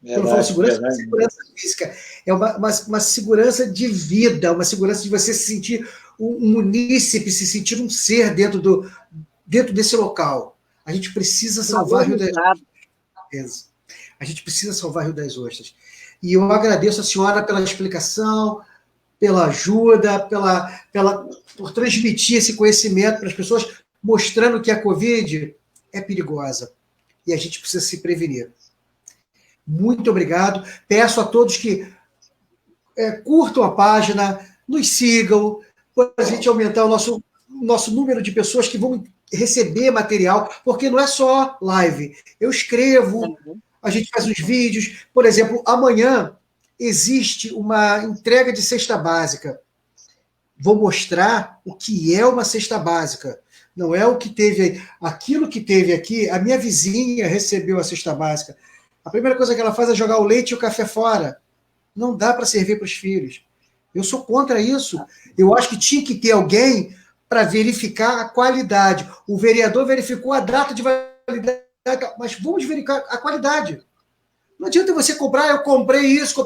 Quando eu falo segurança, não é segurança física, é uma segurança de vida, uma segurança de você se sentir um munícipe, se sentir um ser dentro desse local. A gente precisa salvar Rio das Ostras. A gente precisa salvar Rio das Ostras. E eu agradeço a senhora pela explicação, pela ajuda, por transmitir esse conhecimento para as pessoas, mostrando que a Covid é perigosa e a gente precisa se prevenir. Muito obrigado. Peço a todos que curtam a página, nos sigam, para a gente aumentar o nosso número de pessoas que vão receber material, porque não é só live. Eu escrevo, a gente faz uns vídeos. Por exemplo, amanhã existe uma entrega de cesta básica. Vou mostrar o que é uma cesta básica. Não é o que teve... Aquilo que teve aqui, a minha vizinha recebeu a cesta básica. A primeira coisa que ela faz é jogar o leite e o café fora. Não dá para servir para os filhos. Eu sou contra isso. Eu acho que tinha que ter alguém para verificar a qualidade. O vereador verificou a data de validade, mas vamos verificar a qualidade. Não adianta você comprar, eu comprei isso,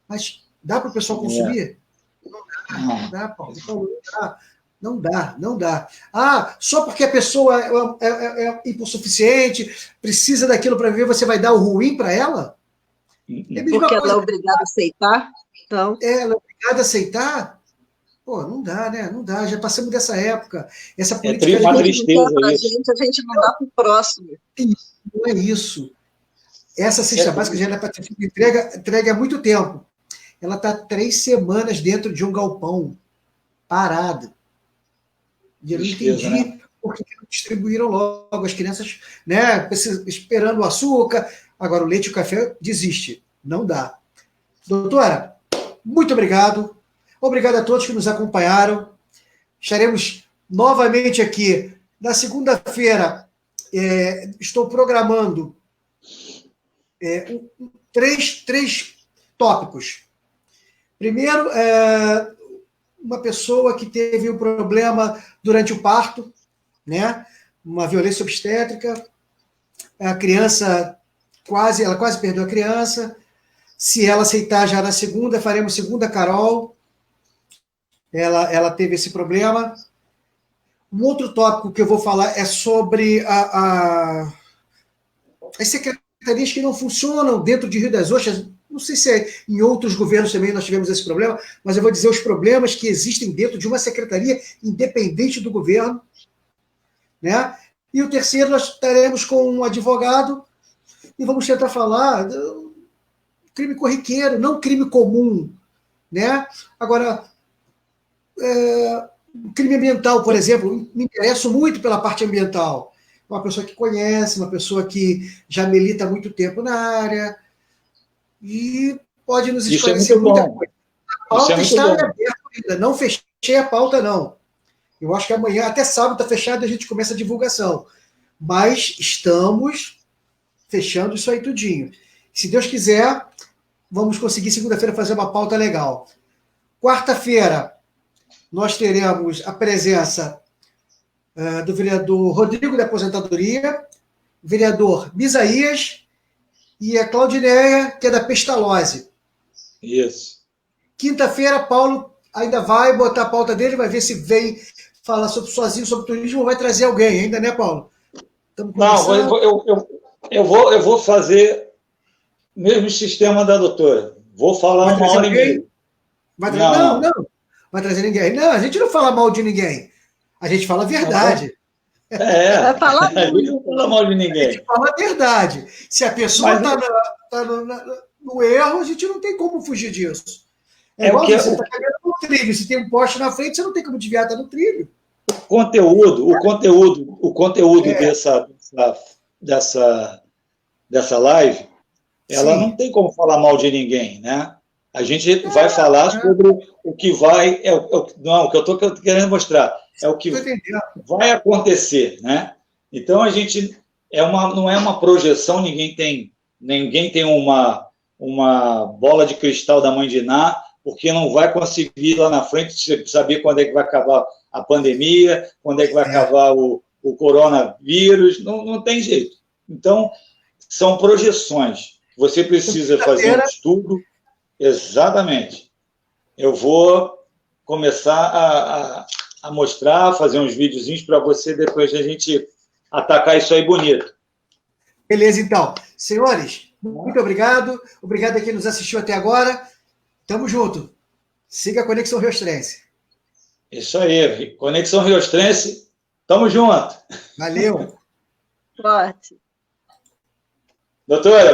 mas dá para o pessoal consumir? Não dá, Paulo. Então, não dá. Ah, só porque a pessoa é hipossuficiente, precisa daquilo para viver, você vai dar o ruim para ela? Porque ela é obrigada a aceitar? Então... Ela é obrigada a aceitar? Pô, não dá, né? Não dá, já passamos dessa época. Essa política uma tristeza isso. A gente não dá para o próximo. Não é isso. Essa cesta básica já era para ter sido entregue há muito tempo. Ela está 3 semanas dentro de um galpão, parada. E eu não entendi, né? Por que não distribuíram logo as crianças, né, esperando o açúcar. Agora, o leite e o café desiste. Não dá. Doutora, muito obrigado. Obrigado a todos que nos acompanharam. Estaremos novamente aqui na segunda-feira. Estou programando 3 tópicos. Primeiro, uma pessoa que teve um problema durante o parto, né? Uma violência obstétrica. A criança ela quase perdeu a criança. Se ela aceitar já na segunda, faremos segunda Carol. Ela teve esse problema. Um outro tópico que eu vou falar é sobre as secretarias que não funcionam dentro de Rio das Ostras. Não sei se em outros governos também nós tivemos esse problema, mas eu vou dizer os problemas que existem dentro de uma secretaria independente do governo, né? E o terceiro, nós estaremos com um advogado e vamos tentar falar do crime corriqueiro, não crime comum, né? Agora, crime ambiental, por exemplo, me interesso muito pela parte ambiental. Uma pessoa que conhece, uma pessoa que já milita há muito tempo na área e pode nos esclarecer muita coisa. A pauta está aberta ainda, não fechei a pauta, não. Eu acho que amanhã, até sábado, está fechado e a gente começa a divulgação. Mas estamos fechando isso aí tudinho. Se Deus quiser, vamos conseguir segunda-feira fazer uma pauta legal. Quarta-feira, nós teremos a presença do vereador Rodrigo da Aposentadoria, vereador Misaías e a Claudineia, que é da Pestalozzi. Isso. Quinta-feira, Paulo ainda vai botar a pauta dele, vai ver se vem falar sozinho sobre turismo ou vai trazer alguém ainda, né, Paulo? Não, eu vou fazer o mesmo sistema da doutora. Vou falar 1h30. Não. Vai trazer ninguém. Não, a gente não fala mal de ninguém. A gente fala a verdade. Vai falar a gente não fala mal de ninguém. A gente fala a verdade. Se a pessoa está no erro, a gente não tem como fugir disso. Igual você está cagando no trilho. Se tem um poste na frente, você não tem como desviar, está no trilho. O conteúdo dessa live, ela não tem como falar mal de ninguém, né? A gente vai falar sobre o que vai... o que eu estou querendo mostrar é o que vai acontecer, né? Então, a gente... não é uma projeção, ninguém tem uma bola de cristal da mãe de Ná, porque não vai conseguir lá na frente saber quando é que vai acabar a pandemia, quando é que vai acabar o coronavírus, não tem jeito. Então, são projeções. Você precisa fazer um estudo. Exatamente. Eu vou começar a mostrar, fazer uns videozinhos para você, depois a gente atacar isso aí bonito. Beleza, então. Senhores, muito obrigado. Obrigado a quem nos assistiu até agora. Tamo junto. Siga a Conexão Riostrense. Isso aí, Conexão Riostrense. Tamo junto. Valeu. Forte. Doutora.